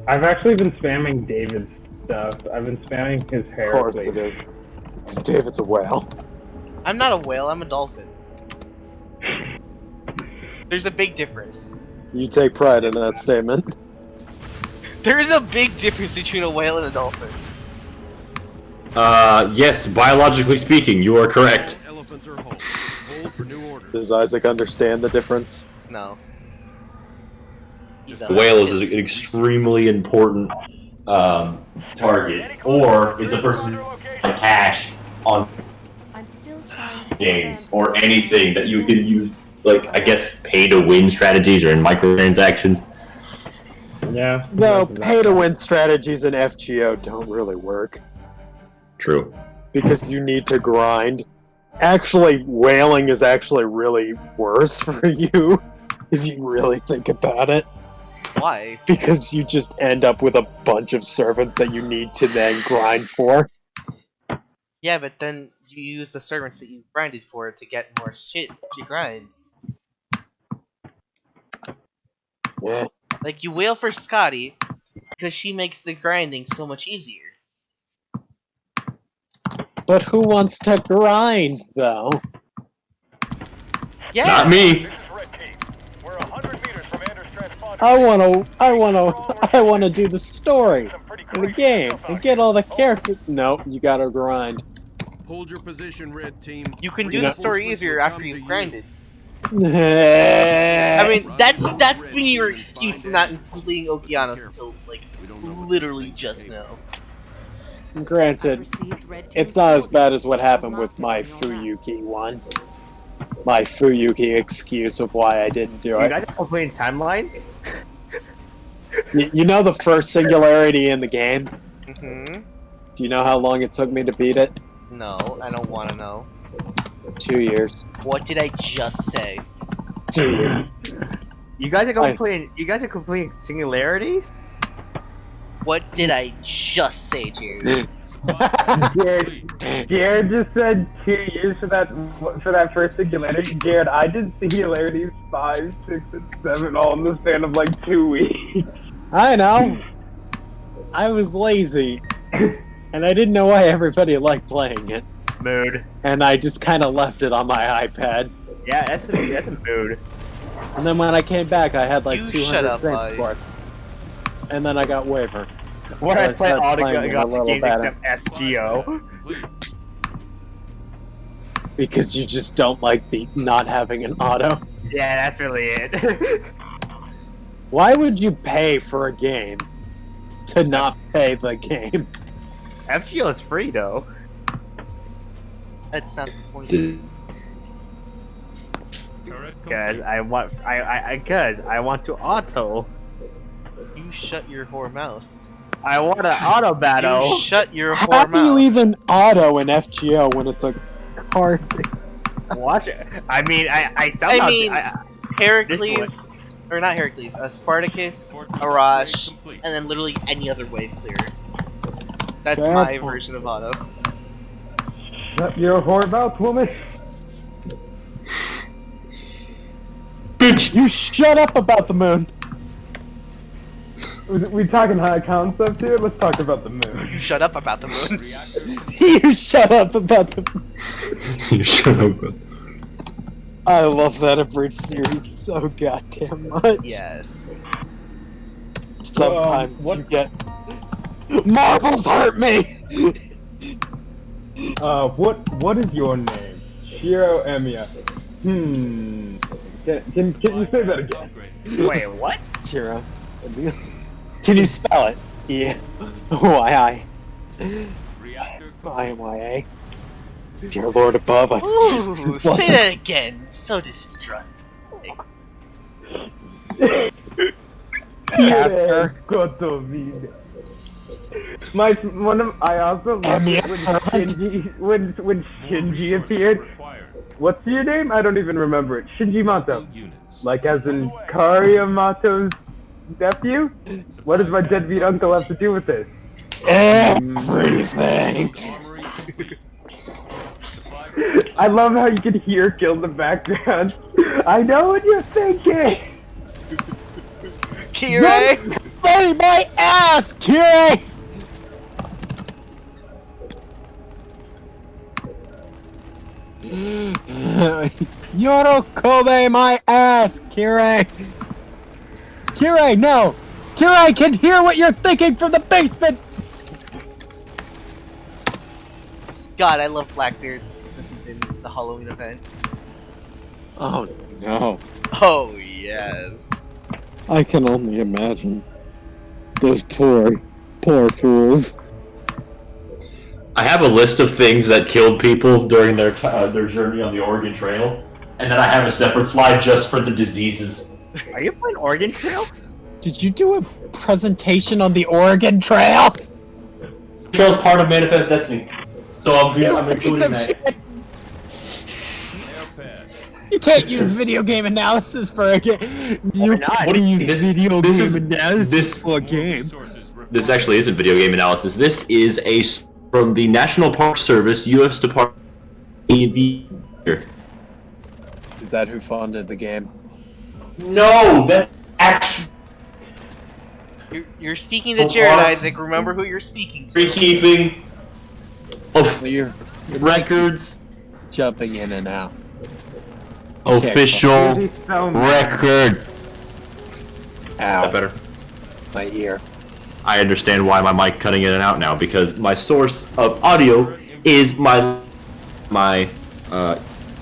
I've actually been spamming David's stuff. I've been spamming his hair. Of course it is. Because David's a whale. I'm not a whale, I'm a dolphin. There's a big difference. You take pride in that statement. There is a big difference between a whale and a dolphin. Yes, biologically speaking, you are correct. Elephants are whole. Hold for new orders. Does Isaac understand the difference? No. The whale is an extremely important target, or it's a person on cash on. I'm still trying to games or anything that you can use, like, I guess, pay-to-win strategies or in microtransactions. Yeah. No, pay-to-win strategies in FGO don't really work. True. Because you need to grind. Actually, whaling is actually really worse for you, if you really think about it. Why? Because you just end up with a bunch of servants that you need to then grind for. Yeah, but then you use the servants that you grinded for to get more shit to grind. Yeah. Like, you wail for Scotty because she makes the grinding so much easier. But who wants to grind, though? Yeah. Not me. I wanna do the story in the game and get all the characters. No, you gotta grind. Hold your position, red team. You can do the story easier after you've grinded. I I mean, that's been your excuse for not completing Okeanos until, like, literally just now. Granted, it's not as bad as what happened with my Fuyuki one. My Fuyuki excuse of why I didn't do You it. guys are completing timelines? You know the first singularity in the game? Mm-hmm. Do you know how long it took me to beat it? No, I don't want to know. 2 years. What did I just say? 2 years. You guys are completing. You guys are completing singularities. What did I just say, Jared? Jared just said 2 years for that first singularity. Jared, I did singularities 5, 6, and 7 all in the span of like 2 weeks. I know. I was lazy. And I didn't know why everybody liked playing it. Mood. And I just kind of left it on my iPad. Yeah, that's a mood. And then when I came back, I had like You 200 shut up, transports. And then I got waiver. When So I play started all the playing it a little games better. except FGO. Because you just don't like the not having an auto. Yeah, that's really it. Why would you pay for a game to not pay the game? FGO is free though. That's not the point. Guys, I want to auto. You shut your whore mouth. I want an auto battle. You shut your How whore do mouth. you even auto in FGO when it's a card? Watch it. I mean, I somehow. I mean, Heracles, or not Heracles, Spartacus, Arash, and then literally any other wave clearer. That's Fair my point. version of auto. Shut your whore mouth, woman. Bitch, you shut up about the moon. We talking high concepts here? Let's talk about the moon. You shut up about the moon. You shut up about the moon. You shut up. I love that abridged series so goddamn much. Yes. Sometimes you get marbles hurt me. What is your name? Shiro Emiya. Can you say that again? Wait, what? Shiro. Can you spell it? Yeah. Y-I. I-M-Y-A. Dear Lord above, Ooh, say that again. So distrustful. After. I also loved it when Shinji appeared. What's your name? I don't even remember it. Shinji Mato. Like as in Karyamato's nephew? What does my deadbeat uncle have to do with this? Everything. I love how you can hear Kill in the background. I know what you're thinking! Kirei! Play my ass, Kirei! Yorokobe my ass, Kirei! Kirei, no! Kirei can hear what you're thinking from the basement! God, I love Blackbeard since he's in the Halloween event. Oh no. Oh, yes. I can only imagine. Those poor fools. I have a list of things that killed people during their journey on the Oregon Trail, and then I have a separate slide just for the diseases. Are you playing Oregon Trail? Did you do a presentation on the Oregon Trail? Trail's part of Manifest Destiny, so I'm Piece including of that. shit. You can't use video game analysis for a game. You can't use video game analysis for a game. This actually isn't video game analysis. This is from the National Park Service, U.S. Department of the. Is that who funded the game? No, that actually. You're speaking to Jared, Isaac. Remember who you're speaking to. Freekeeping of You're records. jumping in and out. Official So records. Ow. That better. My ear. I understand why my mic cutting in and out now, because my source of audio is my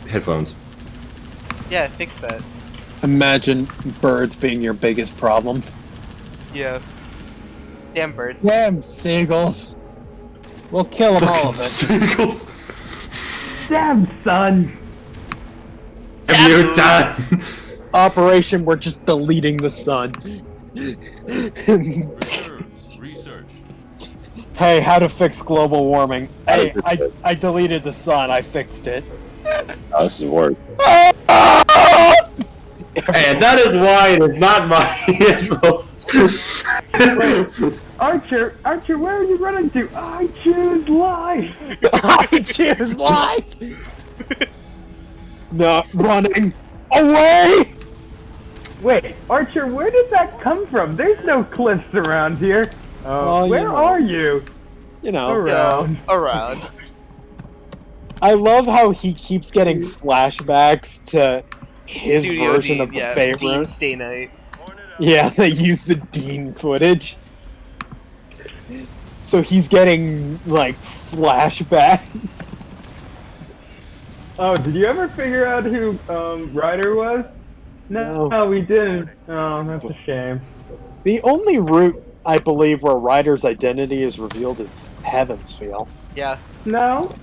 headphones. Yeah, fix that. Imagine birds being your biggest problem. Yeah. Damn birds. Damn seagulls. We'll kill them all of it. Circles. damn son. Have you done? Operation, we're just deleting the sun. Research. Hey, how to fix global warming. Hey, I deleted the sun, I fixed it. Oh, this is work. And that is why it is not my headphones. Archer, where are you running to? I choose life. I choose life! Not running away! Wait, Archer, where did that come from? There's no cliffs around here. Well, where you know. are you? You know. Around. Around. I love how he keeps getting flashbacks to his Studio version Dean, of the yeah, Fate Dean room. Stay Night. Yeah, they use the Dean footage. So he's getting, like, flashbacks. Oh, did you ever figure out who Ryder was? No, we didn't. Oh, that's a shame. The only route, I believe, where Ryder's identity is revealed is Heavensfield. Yeah. No?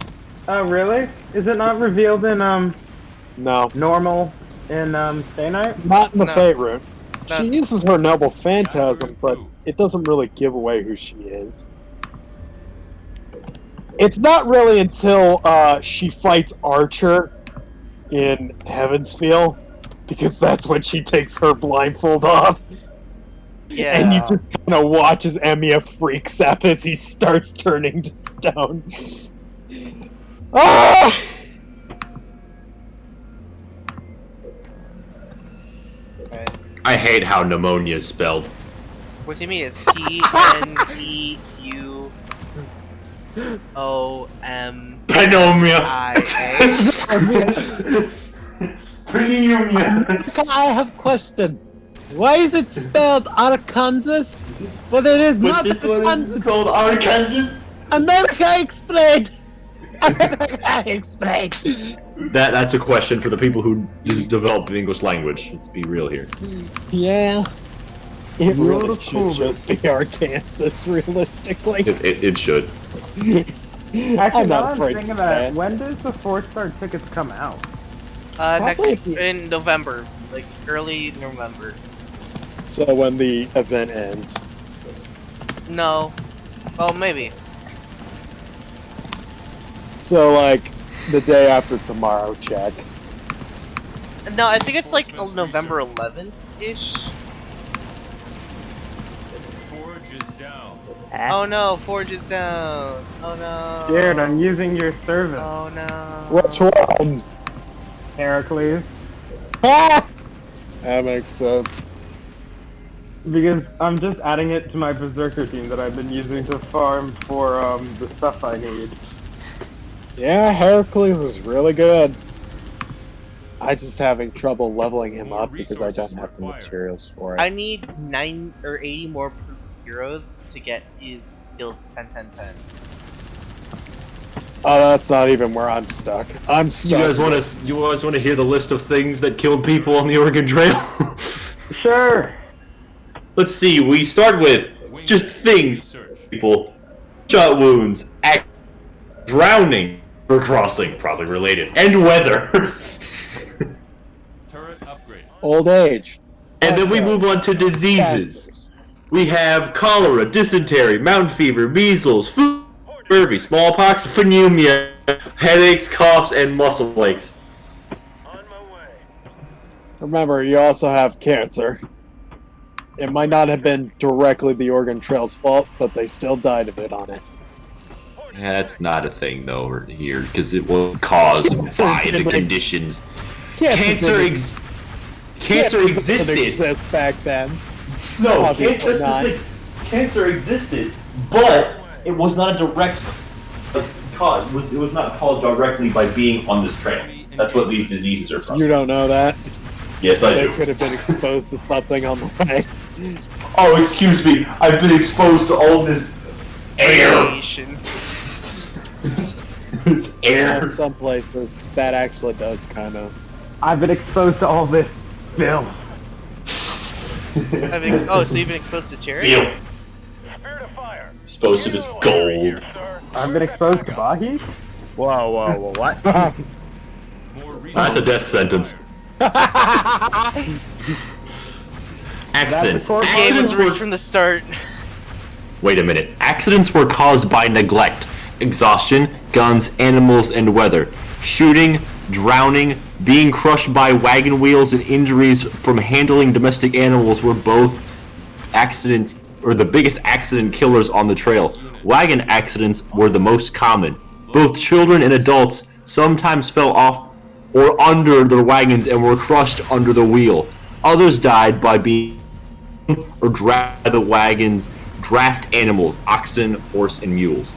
Oh, really? Is it not revealed in No. normal in Stay Night? Not in the No. Fate room. No. She uses her noble phantasm, but it doesn't really give away who she is. It's not really until she fights Archer in Heavensfield, because that's when she takes her blindfold off. Yeah. And you just kind of watch as Emiya freaks out as he starts turning to stone. Ah! Okay. I hate how pneumonia is spelled. What do you mean? It's PNEUOM. Pneumonia. I have question. Why is it spelled Arkansas, but it is not This one is called Arkansas. America explain. America explain. That's a question for the people who developed the English language. Let's be real here. Yeah. It really should just be Arkansas, realistically. It should. Actually, I'm now not I'm afraid thinking to about say it. it. When does the 4-star tickets come out? Next in November, like early November. So when the event ends. No. Oh, maybe. So like the day after tomorrow, check. No, I think it's like November 11th ish. Forge is down. Oh no, Forge is down. Oh no. Jared, I'm using your service. Oh no. What's wrong? Heracles. Ah! That makes sense. Because I'm just adding it to my Berserker team that I've been using to farm for the stuff I need. Yeah, Heracles is really good. I just having trouble leveling him up because I don't have the materials for it. I need 9 or 80 more proof heroes to get his skills 10-10-10. Oh, that's not even where I'm stuck. I'm stuck. You guys want to hear the list of things that killed people on the Oregon Trail? Sure. Let's see. We start with just things. People, shot wounds, drowning, river crossing, probably related, and weather. Turret upgrade. Old age. And then we move on to diseases. Cancers. We have cholera, dysentery, mountain fever, measles, scurvy, smallpox, pneumonia, headaches, coughs, and muscle aches. Remember, you also have cancer. It might not have been directly the Oregon Trail's fault, but they still died of it on it. That's not a thing, though, here, because it was caused by the conditions. Cancer existed back then. No, Obviously not. Cancer existed, but it was not a direct cause. It was not caused directly by being on this trail. That's what these diseases are from. You don't know that? Yes, I They do. could have been exposed to something on the way. Oh, excuse me. I've been exposed to all this air. Radiation. This air. In some places, that actually does kind of. I've been exposed to all this filth. Oh, so you've been exposed to cherry? Filth. Exposed to this gold. I've been exposed to Bahi? Whoa, what? That's a death sentence. Accidents. The game was rigged from the start. Wait a minute. Accidents were caused by neglect, exhaustion, guns, animals, and weather. Shooting, drowning, being crushed by wagon wheels, and injuries from handling domestic animals were both accidents, or the biggest accident killers on the trail. Wagon accidents were the most common. Both children and adults sometimes fell off or under their wagons and were crushed under the wheel. Others died by being or dragged by the wagons, draft animals, oxen, horse, and mules.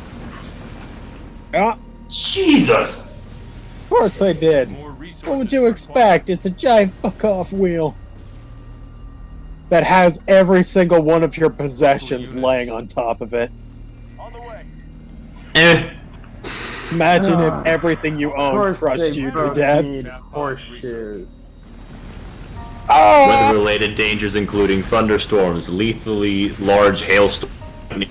Yeah, Jesus! of course they did. What would you expect? It's a giant fuck-off wheel that has every single one of your possessions laying on top of it. Imagine if everything you own crushed you to death. Horseshoes. Weather-related dangers including thunderstorms, lethally large hailstorms,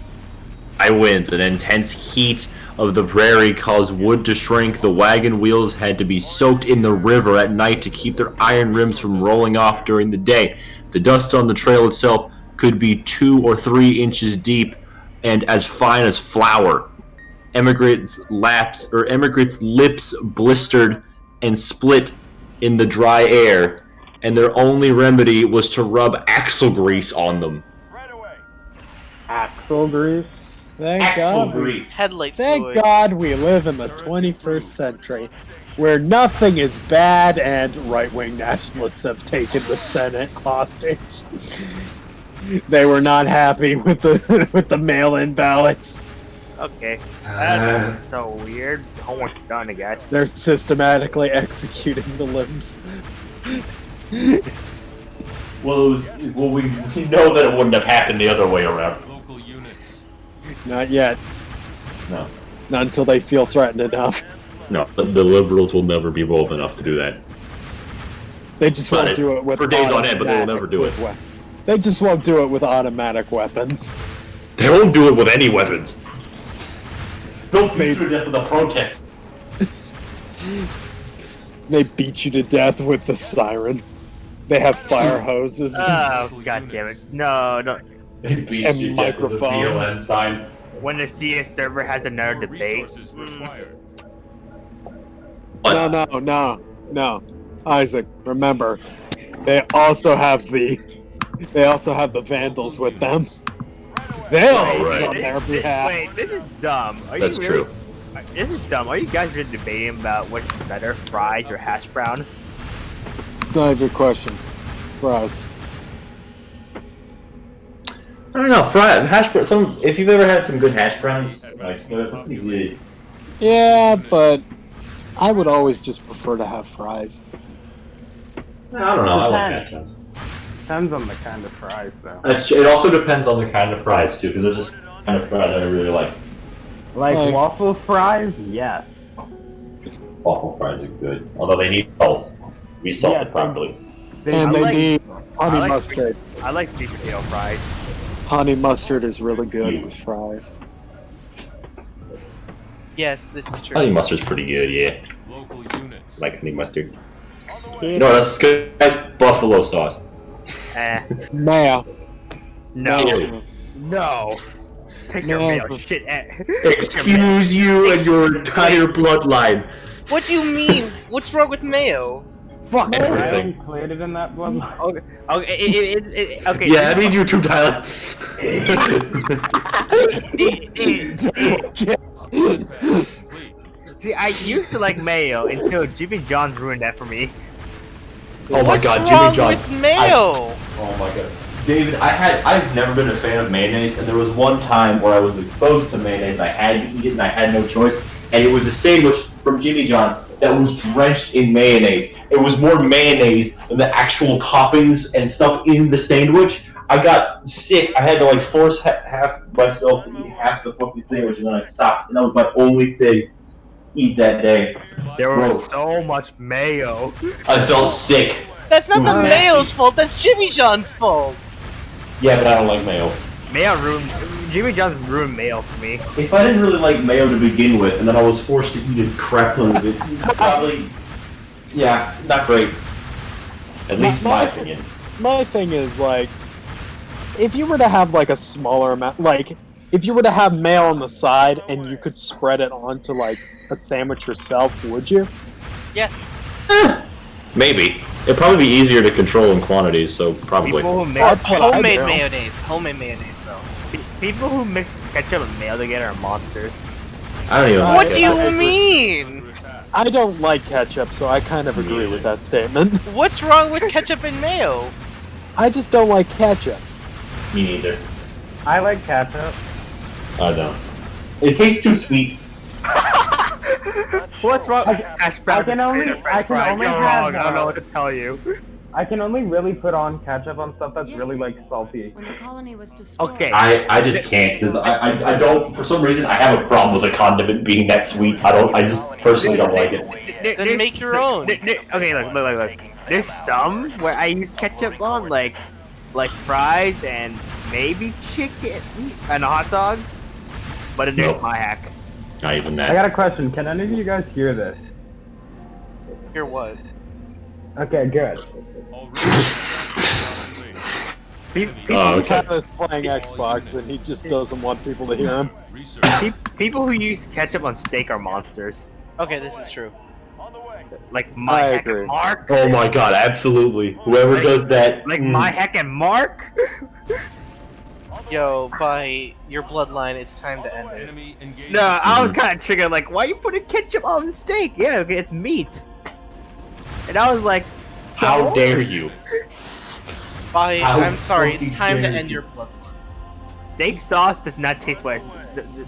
high winds, and intense heat of the prairie caused wood to shrink. The wagon wheels had to be soaked in the river at night to keep their iron rims from rolling off during the day. The dust on the trail itself could be 2 or 3 inches deep and as fine as flour. Emigrants' lips blistered and split in the dry air, and their only remedy was to rub axle grease on them. Axle grease? Thank God. Headlight Thank fluid. God we live in the 21st century, where nothing is bad and right-wing nationalists have taken the Senate hostage. They were not happy with the mail-in ballots. Okay. That's so weird. Homework's done, I guess. They're systematically executing the limbs. Well, we know that it wouldn't have happened the other way around. Local units. Not yet. No. Not until they feel threatened enough. No, the liberals will never be bold enough to do that. They just won't do it with for days on end, but they will never do it. They just won't do it with automatic weapons. They won't do it with any weapons. Don't beat you to death with a protest. They beat you to death with the siren. They have fire hoses. Oh, god damn it. No. They beat And you to death with a microphone. BLM sign. When the CS server has another debate. Resources required. No. Isaac, remember, they also have the Vandals with them. They'll right. on their behalf. Wait, this is dumb. That's true. This is dumb. Are you guys really debating about what's better, fries or hash brown? Not a good question. Fries. I don't know, hash brown. If you've ever had some good hash browns, like pretty good. Yeah, but I would always just prefer to have fries. I don't know. I like hash browns. Depends on the kind of fries, though. It also depends on the kind of fries too, because there's just kind of fries that I really like. Like waffle fries? Yes. Waffle fries are good, although they need salt. We salt it properly. And they need honey mustard. I like sweet potato fries. Honey mustard is really good with fries. Yes, this is true. Honey mustard's pretty good, yeah. Local units. Like honey mustard. You know what else is good? Guys, buffalo sauce. Mayo. No. No. Take your No. mayo shit. Excuse you and your entire bloodline. What do you mean? What's wrong with mayo? Fuck I Everything. included in that bloodline. Okay. Okay. Yeah, that means you're too Tyler. See, I used to like mayo until Jimmy John's ruined that for me. Oh my What's god, wrong Jimmy John's. with mayo? Oh my god. David, I've never been a fan of mayonnaise, and there was one time where I was exposed to mayonnaise, I had to eat it, and I had no choice, and it was a sandwich from Jimmy John's that was drenched in mayonnaise. It was more mayonnaise than the actual toppings and stuff in the sandwich. I got sick. I had to like force half myself to eat half the fucking sandwich, and then I stopped, and that was my only thing to eat that day. There Bro. was so much mayo. I felt sick. That's not It was the nasty. mayo's fault. That's Jimmy John's fault. Yeah, but I don't like mayo. Mayo ruined. Jimmy John's ruined mayo for me. If I didn't really like mayo to begin with, and then I was forced to eat a crap load of it, probably, yeah, not great. At least in my opinion. My thing is, like, if you were to have, like, a smaller amount, like, if you were to have mayo on the side and you could spread it onto, like, a sandwich yourself, would you? Yeah. Maybe. It'd probably be easier to control in quantities, so probably. People who mix That's what I Homemade do. mayonnaise. Homemade mayonnaise, though. people who mix ketchup and mayo together are monsters. I don't even What like What it. do you I agree. mean? I don't like ketchup, so I kind of agree with that statement. What's wrong with ketchup and mayo? I just don't like ketchup. Me neither. I like ketchup. I don't. It tastes too sweet. What's wrong? I can only You're have, wrong. I don't know what to tell you. I can only really put on ketchup on stuff that's really like salty. When the colony was destroyed. Okay. I just can't, because I don't, for some reason, I have a problem with a condiment being that sweet. I just personally don't like it. Then make your own. Okay, look. There's some where I use ketchup on, like fries and maybe chicken and hot dogs. But then there's Nope. my hack. Not even I that. got a question. Can any of you guys hear this? Hear what? Okay, good. Oh, okay. Tyler's playing Xbox and he just doesn't want people to hear him. People who use ketchup on steak are monsters. Okay, this is true. Like my I heck agree. and Mark. Oh my god, absolutely. Whoever does that. Like my heck and Mark. Yo, by your bloodline, it's time to end it. Enemy engaged. No, I was kind of triggered. Like, why you putting ketchup on steak? Yeah, okay, it's meat. And I was like, so? How dare you? By, How I'm sorry, it's fucking time to dare end you. your bloodline. Steak sauce does not taste like.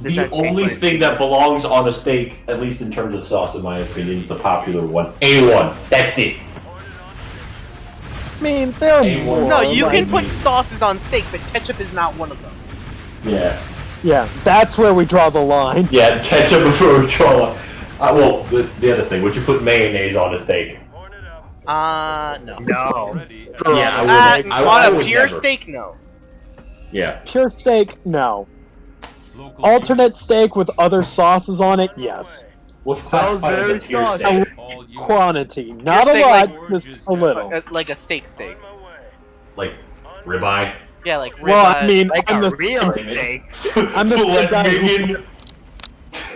The only thing that belongs on a steak, at least in terms of sauce, in my opinion, is a popular one. A1. That's it. I mean, there are Hey, more. No, you like- can put sauces on steak, but ketchup is not one of them. Yeah. Yeah, that's where we draw the line. Yeah, ketchup is where we draw. Well, that's the other thing. Would you put mayonnaise on a steak? No. No. Yeah, I would. I On a would pure never. steak, no. Yeah. Pure steak, no. Local Alternate steak with other sauces on it, yes. What's classified as a pure very steak? all units. Quantity, not a saying, lot, like, just a little. Like a steak steak. Like ribeye. Yeah, like ribeye. Well, I mean, Like I'm a the real same, steak. I'm the same Filet guy who- mignon.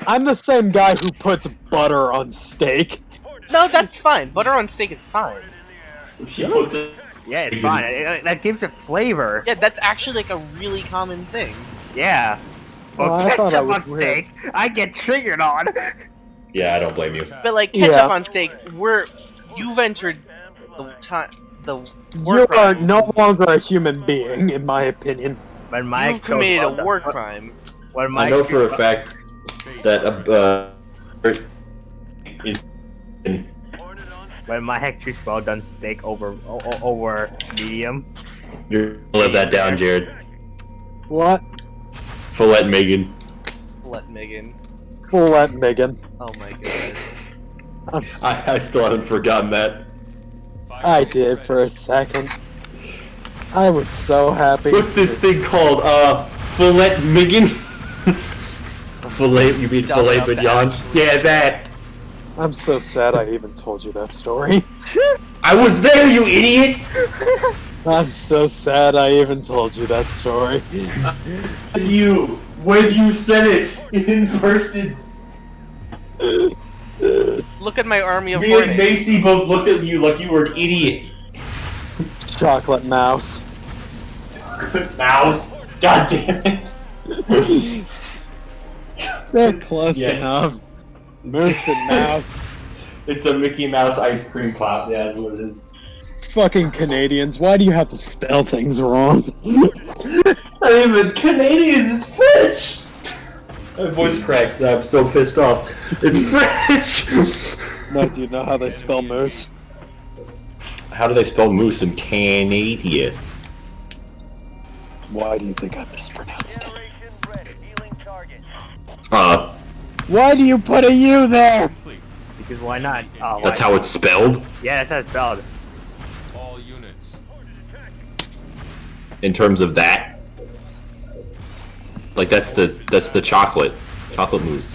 I'm the same guy who puts butter on steak. No, that's fine. Butter on steak is fine. She puts it- Yeah, it's fine. That gives it flavor. Yeah, that's actually like a really common thing. Yeah. But Oh, I thought I ketchup was on weird. steak, I get triggered on. Yeah, I don't blame you. But like ketchup Yeah. on steak, you've entered the time the You war are crime. no longer a human being, in my opinion. When Mike You've committed chose a war crime. When I Mike know for a fact that is. when my heck choose well done steak over medium. You're gonna live that down, Jared. What? Filet Megan. Let Megan. Full Megan. Oh my god. I still haven't forgotten that. I did for a second. I was so happy. What's this thing called? Filet Megan? You mean filet mignon? Yeah, that. I'm so sad I even told you that story. I was there, you idiot! I'm so sad I even told you that story. When you said it in person. Look at my army of Me and hornets. Macy both looked at you like you were an idiot. Chocolate mouse. Mouse. God damn it. They're close Yes. enough. Moose and mouse. It's a Mickey Mouse ice cream pop. Yeah, that's what it is. Fucking Canadians, why do you have to spell things wrong? Not even Canadians, it's French! My voice cracked, I'm so pissed off. It's French! No, do you know how they spell moose? How do they spell moose in Canada? Why do you think I mispronounced it? Why do you put a U there? Because why not? Oh, That's why how not? it's spelled? Yeah, that's how it's spelled. All units. In terms of that? Like that's the chocolate mousse.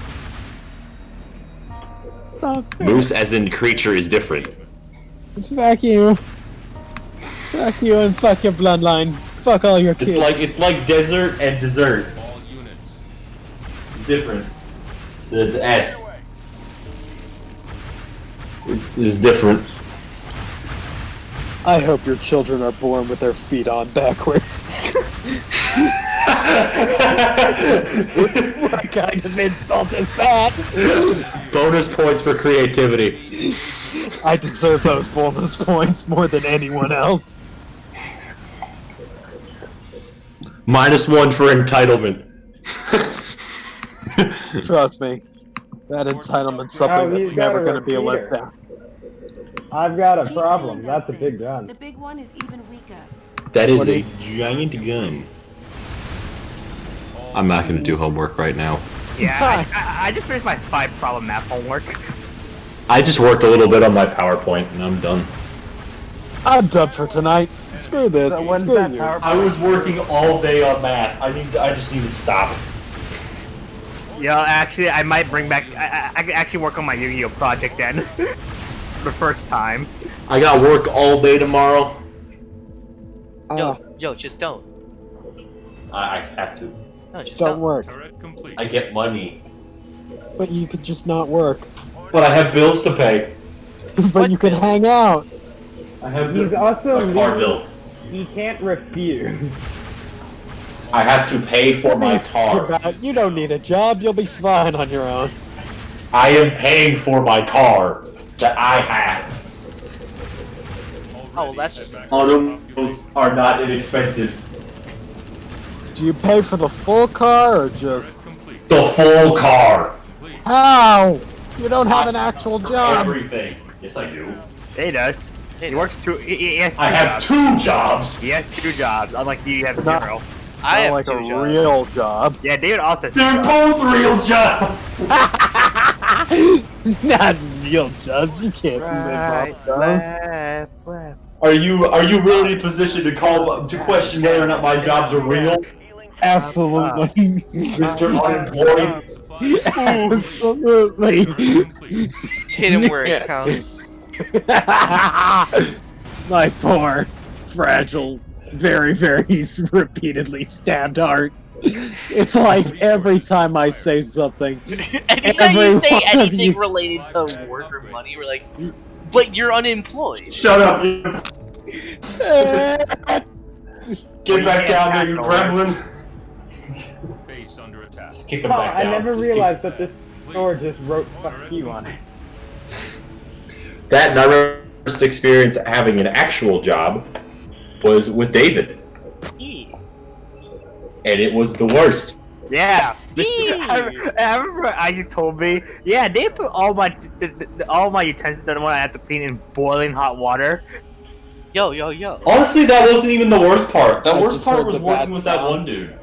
Okay. Moose as in creature is different. Fuck you. Fuck you and fuck your bloodline. Fuck all your kids. It's like desert and dessert. All units. Different. The S is different. I hope your children are born with their feet on backwards. What kind of insult is that? Bonus points for creativity. I deserve those bonus points more than anyone else. -1 for entitlement. Trust me, that entitlement's something he's that's got never a going to be lived repeater. down. I've got a Keep problem. doing That's a those big things. gun. The big one is even weaker. That is What do a you- giant gun. I'm not gonna do homework right now. Yeah, I just finished my 5-problem math homework. I just worked a little bit on my PowerPoint and I'm done. I'm done for tonight. Screw this. So when's Screw that you. PowerPoint? I was working all day on math. I just need to stop. You know, actually, I might bring back. I could actually work on my Yu-Gi-Oh project then. For the first time. I got work all day tomorrow. Yo, just don't. I have to. No, just Don't work. Turret complete. I get money. But you could just not work. But I have bills to pay. But you can hang out. I have He's also my car bill. He can't refuse. I have to pay for my car. You don't need a job. You'll be fine on your own. I am paying for my car that I have. Oh, well, that's just. Automobiles are not inexpensive. Do you pay for the full car or just... Complete. The full car. How? You don't have an actual job. Everything. Yes, I do. Yeah, he does. He works through. He has 2 I have jobs. 2 jobs. He has 2 jobs. Unlike you have Not- 0. I Not have like 2 a jobs. real job. Yeah, David also has 2 They're jobs. both real jobs. Not real jobs. You can't live off those. left. Are you really in a position to question whether or not my jobs are real, Absolutely. Mr. Unemployed? Absolutely. Hit him where Yeah. it counts. My poor, fragile, very, very repeatedly stabbed heart. It's like every time I say something, Anytime you say Every one of anything you- related to work or money, we're like, but you're unemployed. Shut up! Get back down there, you gremlin! Base under attack. Just kick him Oh, back I down. never Just realized that this store just wrote "fuck you" on it. That and my first experience having an actual job was with David, and it was the worst. Yeah. I remember Isaac told me, yeah, they put all my utensils that I have to clean in boiling hot water. Yo. Honestly, that wasn't even the worst part. The I worst just part heard was the working bad with that sound. one dude.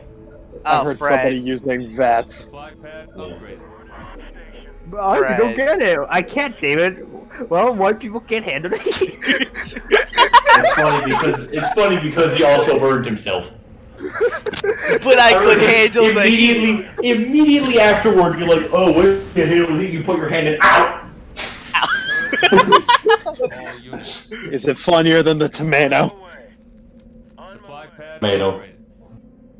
I Oh, heard Fred. somebody using VATS. Supply pad upgraded. Isaac, go Right. get it. I can't, David. Well, white people can't handle it. It's funny because he also burned himself. But I could handle the heat. Immediately afterward, you're like, oh, wait, you handle the heat. You put your hand in. Ow! All units. Is it funnier than the tomato? Supply pad Tomato. operated.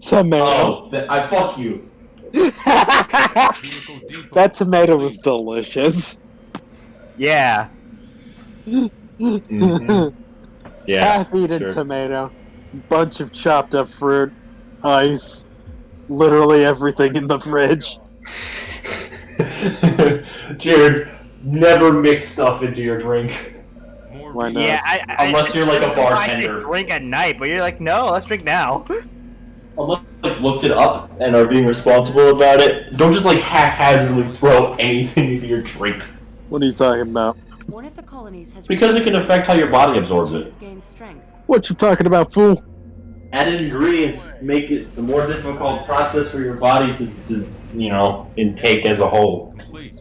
Tomato. Oh, I fuck you. Vehicle depot That tomato was complete. delicious. Yeah. Yeah. Half-eaten sure. tomato, bunch of chopped up fruit, ice, literally everything in the fridge. Jared, never mix stuff into your drink. More Why not? Yeah, Unless you're like a I bartender. drink at night, but you're like, no, let's drink now. Unless you like, looked it up and are being responsible about it. Don't just like haphazardly throw anything into your drink. What are you talking about? One of the colonies has Because it can affect how your body absorbs it. has gained strength. What you talking about, fool? Added ingredients make it the more difficult process for your body to intake as a whole. complete.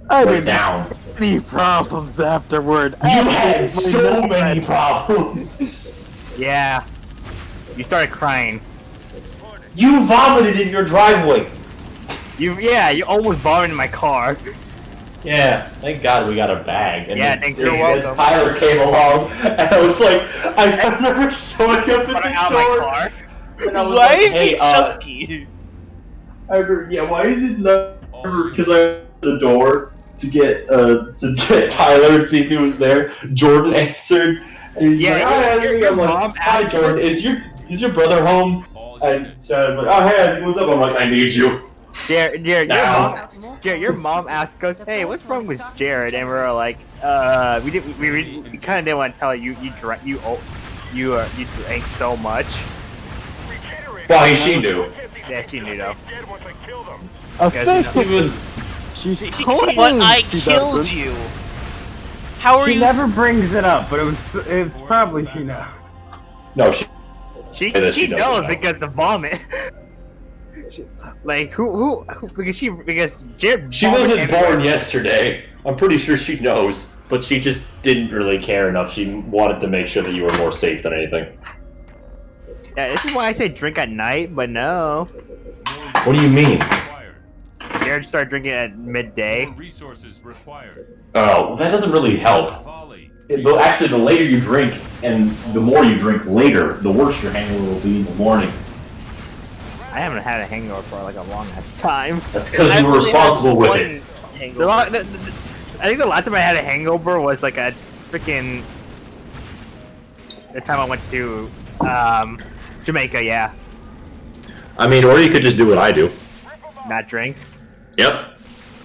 I Break didn't down. have any problems afterward. You had Absolutely so none. many problems. Yeah. You started crying. You vomited in your driveway. You almost vomited in my car. Yeah, thank God we got a bag. And Yeah, then, thanks, you're then welcome. Tyler came along, and I was like, I remember showing up at Running the out of my door, car. and I was Why like, is hey, it chunky? I remember, yeah, why is it not? Because I went to the door to get Tyler and see if he was there. Jordan answered, and he's Yeah, like, "Hi, your I'm like, mom hi, asked Jordan, is your brother home?" All And units. so I was like, "Oh, hey, Isaac, what's up?" I'm like, "I need you." Jared, Now. your mom asked us, "Hey, what's wrong with Jared?" And we were like, we kind of didn't want to tell you. You drank so much." Why she knew? Yeah, she knew though. Officially, she claims But I she killed doesn't. you. How are She you? never brings it up, but it's probably she knows. No, she. She Say that she doesn't knows know. because the vomit. Like who because Jared. She wasn't born yesterday. I'm pretty sure she knows, but she just didn't really care enough. She wanted to make sure that you were more safe than anything. Yeah, this is why I say drink at night, but no. What do you mean? Required. Jared started drinking at midday. More resources required. Oh, that doesn't really help. Volley. Actually, the later you drink and the more you drink later, the worse your hangover will be in the morning. I haven't had a hangover for like a long ass time. That's because I've you were only had responsible with one it. hangover. I think the last time I had a hangover was like a freaking. The time I went to Jamaica, yeah. I mean, or you could just do what I do. Not drink. Yep.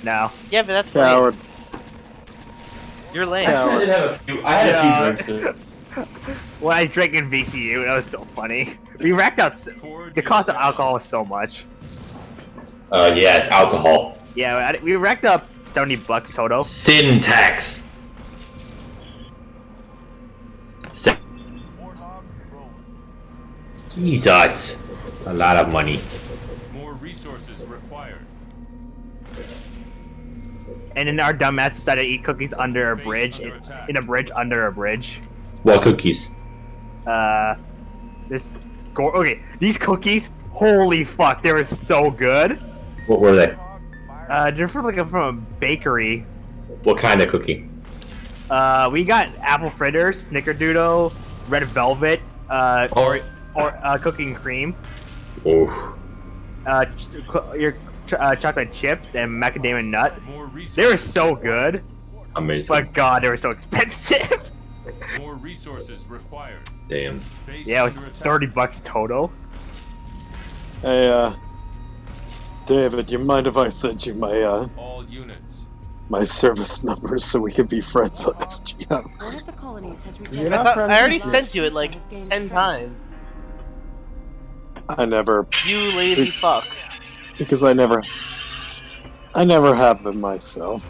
No. Yeah, but that's lame. Coward. You're lame. Coward. I did have a few. I had a few drinks. When I drank in VCU, that was so funny. We racked out. The cost of alcohol was so much. Yeah, it's alcohol. Yeah, we racked up $70 total. Syntax. Jesus. A lot of money. More resources required. And then our dumbass decided to eat cookies under a bridge, in a bridge under a bridge. What cookies? Okay, these cookies, holy fuck, they were so good. What were they? They're from a bakery. What kind of cookie? We got apple fritters, snickerdoodle, red velvet, or cooking cream, Oof. chocolate chips, and macadamia nut. More resources. They were so good, Amazing. but god, they were so expensive. More resources required. Damn. Base Yeah, it was under attack. $30 total. Hey, David, you mind if I send you my All units. my service number so we can be friends on FGM? One of the colonies has You're rejected. not I already friendly. sent you it like 10 times. I never, You lazy fuck. because I never have been myself.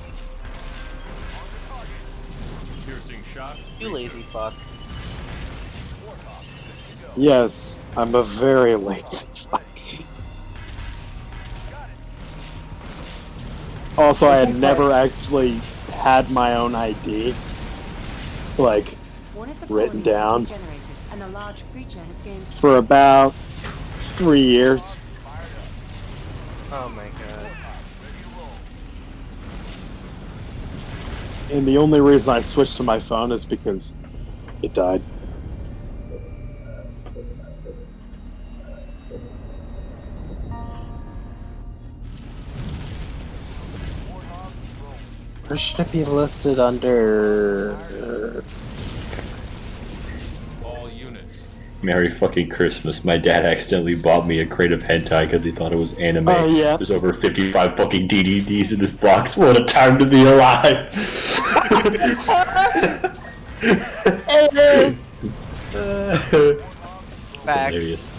Piercing shot. You lazy fuck. Yes, I'm a very lazy fuck. Also, I had never actually had my own ID, like, One of the written colonies has down regenerated, and a large creature has gained for about 3 years. Oh my god. And the only reason I switched to my phone is because it died. Or should it be listed under... All units. Merry fucking Christmas. My dad accidentally bought me a crate of hentai because he thought it was anime. Oh, yeah. There's over 55 fucking DVDs in this box. What a time to be alive! Facts. Hilarious.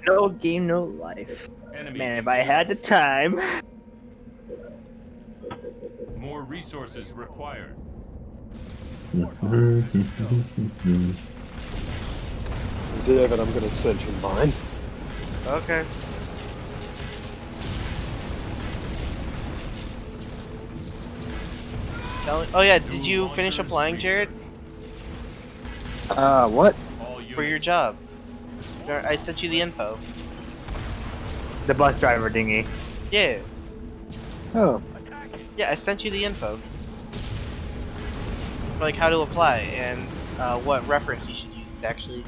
No game, no life. Enemy. Man, if I had the time. More resources required. David, I'm gonna send you mine. Okay. Oh yeah, did you finish applying, Jared? What? All For your units. job? I sent you the info. The bus driver dingy. Yeah. Oh. Yeah, I sent you the info. Like how to apply and what reference you should use to actually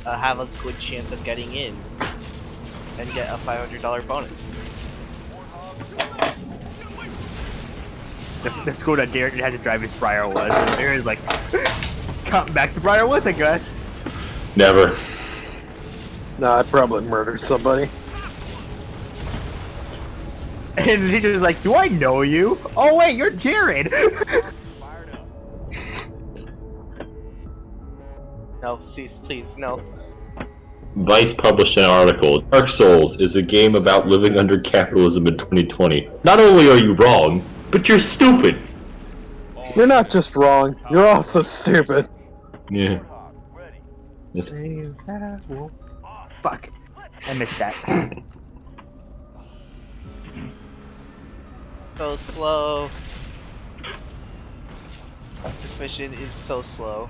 have a good chance of getting in and get a $500 bonus. The school that Jared had to drive his Briar was. And Jared's like, come back to Briar Woods, I guess. Never. Nah, I'd probably murder somebody. And the teacher's like, do I know you? Oh wait, you're Jared! No, cease, please, no. Vice published an article. Dark Souls is a game about living under capitalism in 2020. Not only are you wrong, but you're stupid. You're not just wrong, you're also stupid. Yeah. Yes. Fuck. I missed that. So slow. This mission is so slow.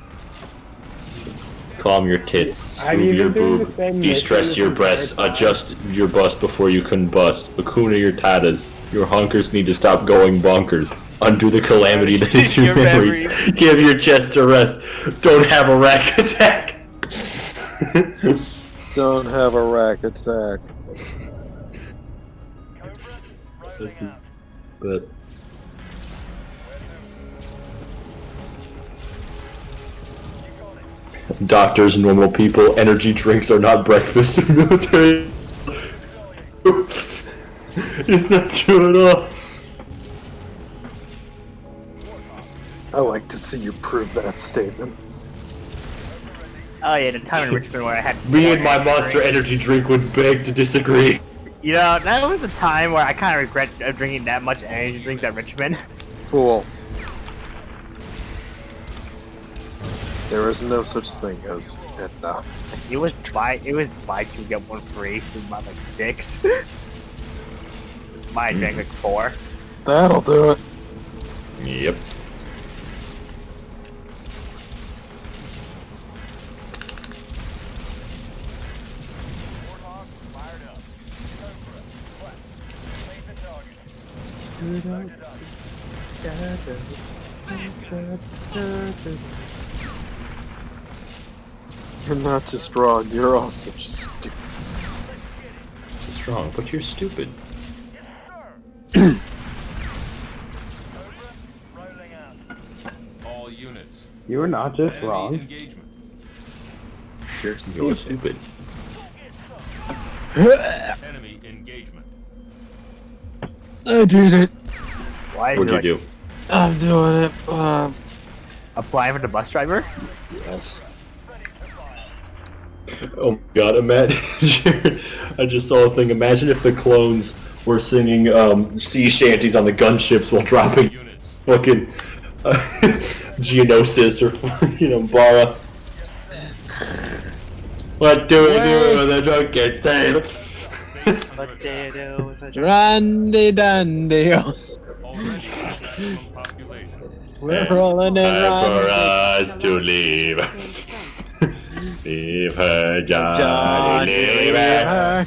Calm your tits, Have move you your been doing the boob, same de-stress mission your this breasts, entire time? adjust your bust before you combust, Akuna your tatas. Your hunkers need to stop going bonkers. Undo the calamity that is your Your memories. memories. Give your chest a rest. Don't have a rack attack. Don't have a rack attack. That's it. But doctors, normal people, energy drinks are not breakfast in military. It's not true at all. I like to see you prove that statement. Oh yeah, the time in Richmond where I had Me 4 and my energy Monster drinks. Energy drink would beg to disagree. You know, that was a time where I kind of regret drinking that much energy drinks at Richmond. Fool. There is no such thing as enough. It was buy 2 get 1 free, so we bought like 6. Mine drank like 4. That'll do it. Yep. You're not just wrong, you're also just stupid. What's wrong? But you're stupid. All units. You were not just Enemy wrong. engagement. You're stupid. Enemy engagement. I did it. Why What'd you did do? I'm doing it. apply for the bus driver? Yes. Oh my god, imagine. I just saw a thing. Imagine if the clones were singing sea shanties on the gunships while dropping Units. fucking Geonosis or Bara. What do we do with a drunken tail? Potato with a Randy dandy. Already maximum population. We're rolling and Time for riding. us to leave. Gain strength. Leave her, Johnny, leave her.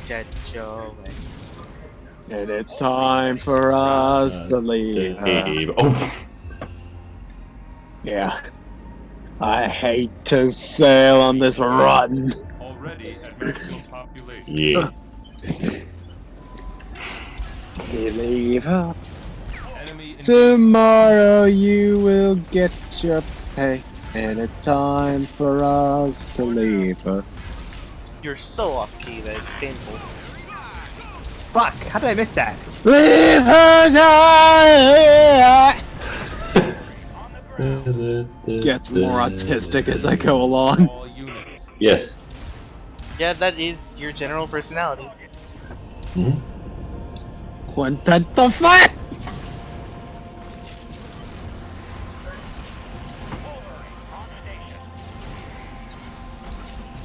Get your way. And it's time for us to leave. Oh. Yeah. I hate to sail on this rotten. Already at maximum population. Yes. Leave her. Enemy in Tomorrow you will get your pay. And it's time for us to leave her. You're so off key that it's painful. Fuck, how did I miss that? Leave her. Gets more autistic as I go along. all units. Yes. Yeah, that is your general personality. What the fuck?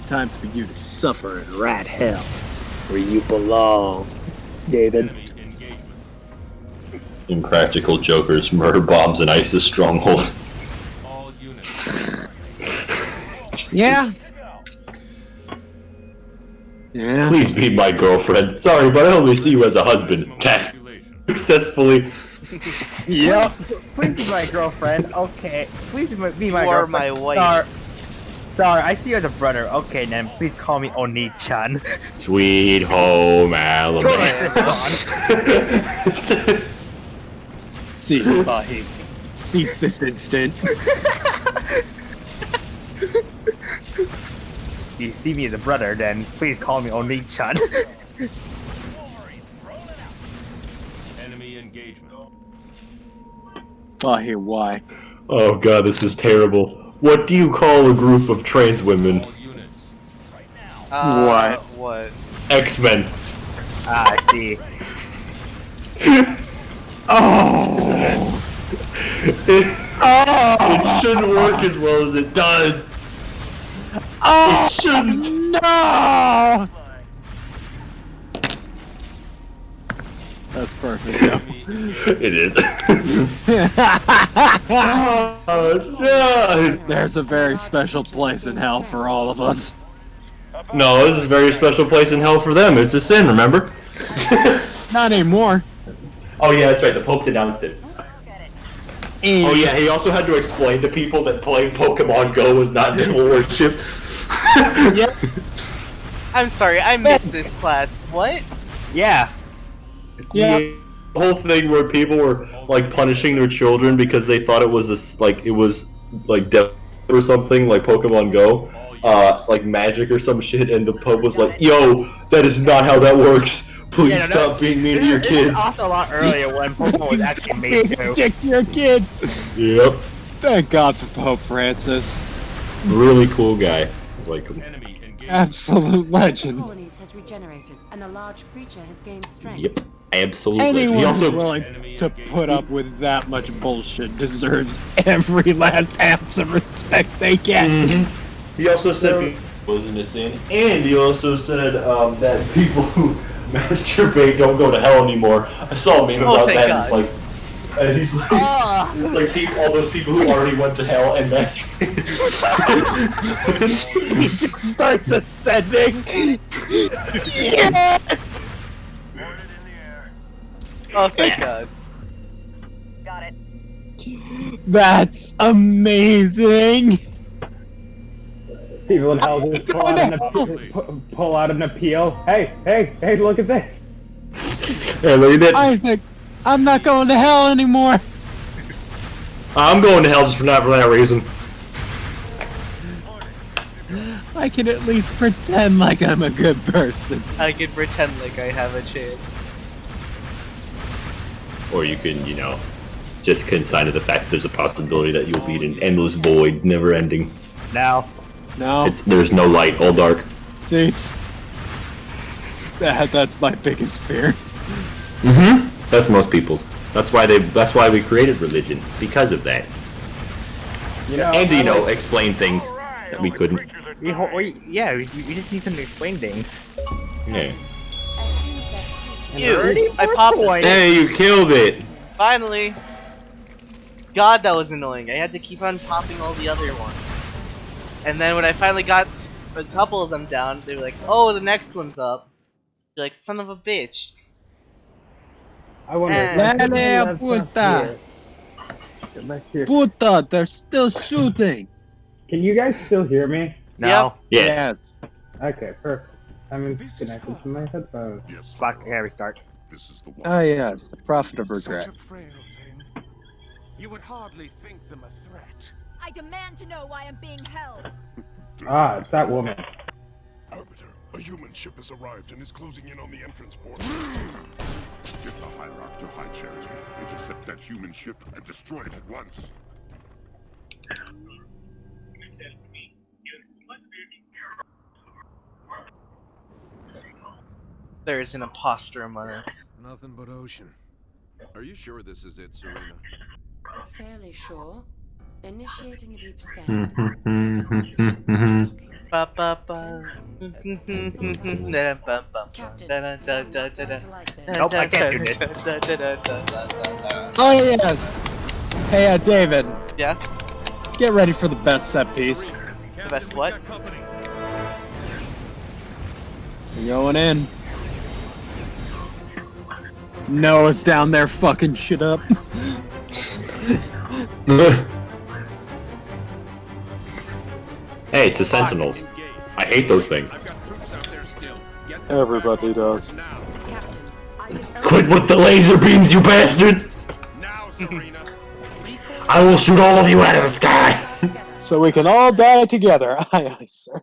Time for you to suffer in rat hell, where you belong, David. Enemy engagement. Impractical jokers, murder bombs, and ISIS stronghold. All units. Yeah. Yeah. Please be my girlfriend. Sorry, but I only see you as a husband. Task Population. successfully. Yep. Please be my girlfriend. Okay. Please be my You are girlfriend. my wife. Sorry, I see you as a brother. Okay, then please call me Oni-chan. Sweet home Alabama. Cease, Bahi. Cease this instant. You see me as a brother, then please call me Oni-chan. Enemy engagement. Bahi, why? Oh god, this is terrible. What do you call a group of trans women? All units. What? X-Men. Ah, I see. Oh! It shouldn't work as well as it does. Oh! It shouldn't. No! That's perfect. Yeah. It is. Oh no! There's a very special place in hell for all of us. No, this is a very special place in hell for them. It's a sin, remember? Not anymore. Oh yeah, that's right. The Pope denounced it. Oh yeah, he also had to explain to people that playing Pokemon Go was not devil worship. Yep. I'm sorry, I missed this class. What? Yeah. Yeah. The whole thing where people were like punishing their children because they thought it was devil or something, like Pokemon Go, like magic or some shit, and the Pope was like, "Yo, that is not how that works. Please stop being mean to your This kids." is also a lot earlier when Pokemon was actually made to. Dick your kids. Yep. Thank God for Pope Francis. Really cool guy. Like him. Enemy engagement. Absolute legend. Colonies has regenerated, and a large creature has gained strength. Yep. Absolutely. Anyone He who's also willing to put up with that much bullshit deserves every last ounce of respect they get. He also said wasn't a sin, and he also said that people who masturbate don't go to hell anymore. I saw a meme about thank that. God. It's like, and he's like, it's like all those people who already went to hell and masturbated. He just starts ascending. Yes! Oh, thank God. Got it. That's amazing. People in hell just pull out an appeal. Hey, look at this. Yeah, look at that. Isaac, I'm not going to hell anymore. I'm going to hell just for not for that reason. I can at least pretend like I'm a good person. I can pretend like I have a chance. Or you can, just consign to the fact that there's a possibility that you'll be in an endless void, never ending. Now. No. There's no light, all dark. Cease. That's my biggest fear. That's most people's. That's why we created religion, because of that. And explain things that we couldn't. We just need something to explain things. Yeah. Ew, I popped this. Hey, you killed it. Finally! God, that was annoying. I had to keep on popping all the other ones. And then when I finally got a couple of them down, they were like, oh, the next one's up. You're like, son of a bitch. I wonder. Lele puta! Get back here. Puta, they're still shooting! Can you guys still hear me? No. Yes. Okay, perfect. I'm connected to my headphones. Yes. Fuck, yeah, restart. This is the one. Ah, yes, the prophet of regret. Such a frail thing. You would hardly think them a threat. I demand to know why I'm being held. Ah, it's that woman. Arbiter, a human ship has arrived and is closing in on the entrance port. Get the Hierarch to High Charity, intercept that human ship, and destroy it at once. There is an imposter among us. Nothing but ocean. Are you sure this is it, Serena? Fairly sure. Initiating a deep scan. Ba ba ba. Nope, I can't do this. Oh, yes! Hey, David. Yeah? Get ready for the best set piece. The best what? You're going in. Noah's down there fucking shit up. Hey, it's the Sentinels. I hate those things. Everybody does. Quit with the laser beams, you bastards! I will shoot all of you out of the sky! So we can all die together. Aye, aye, sir.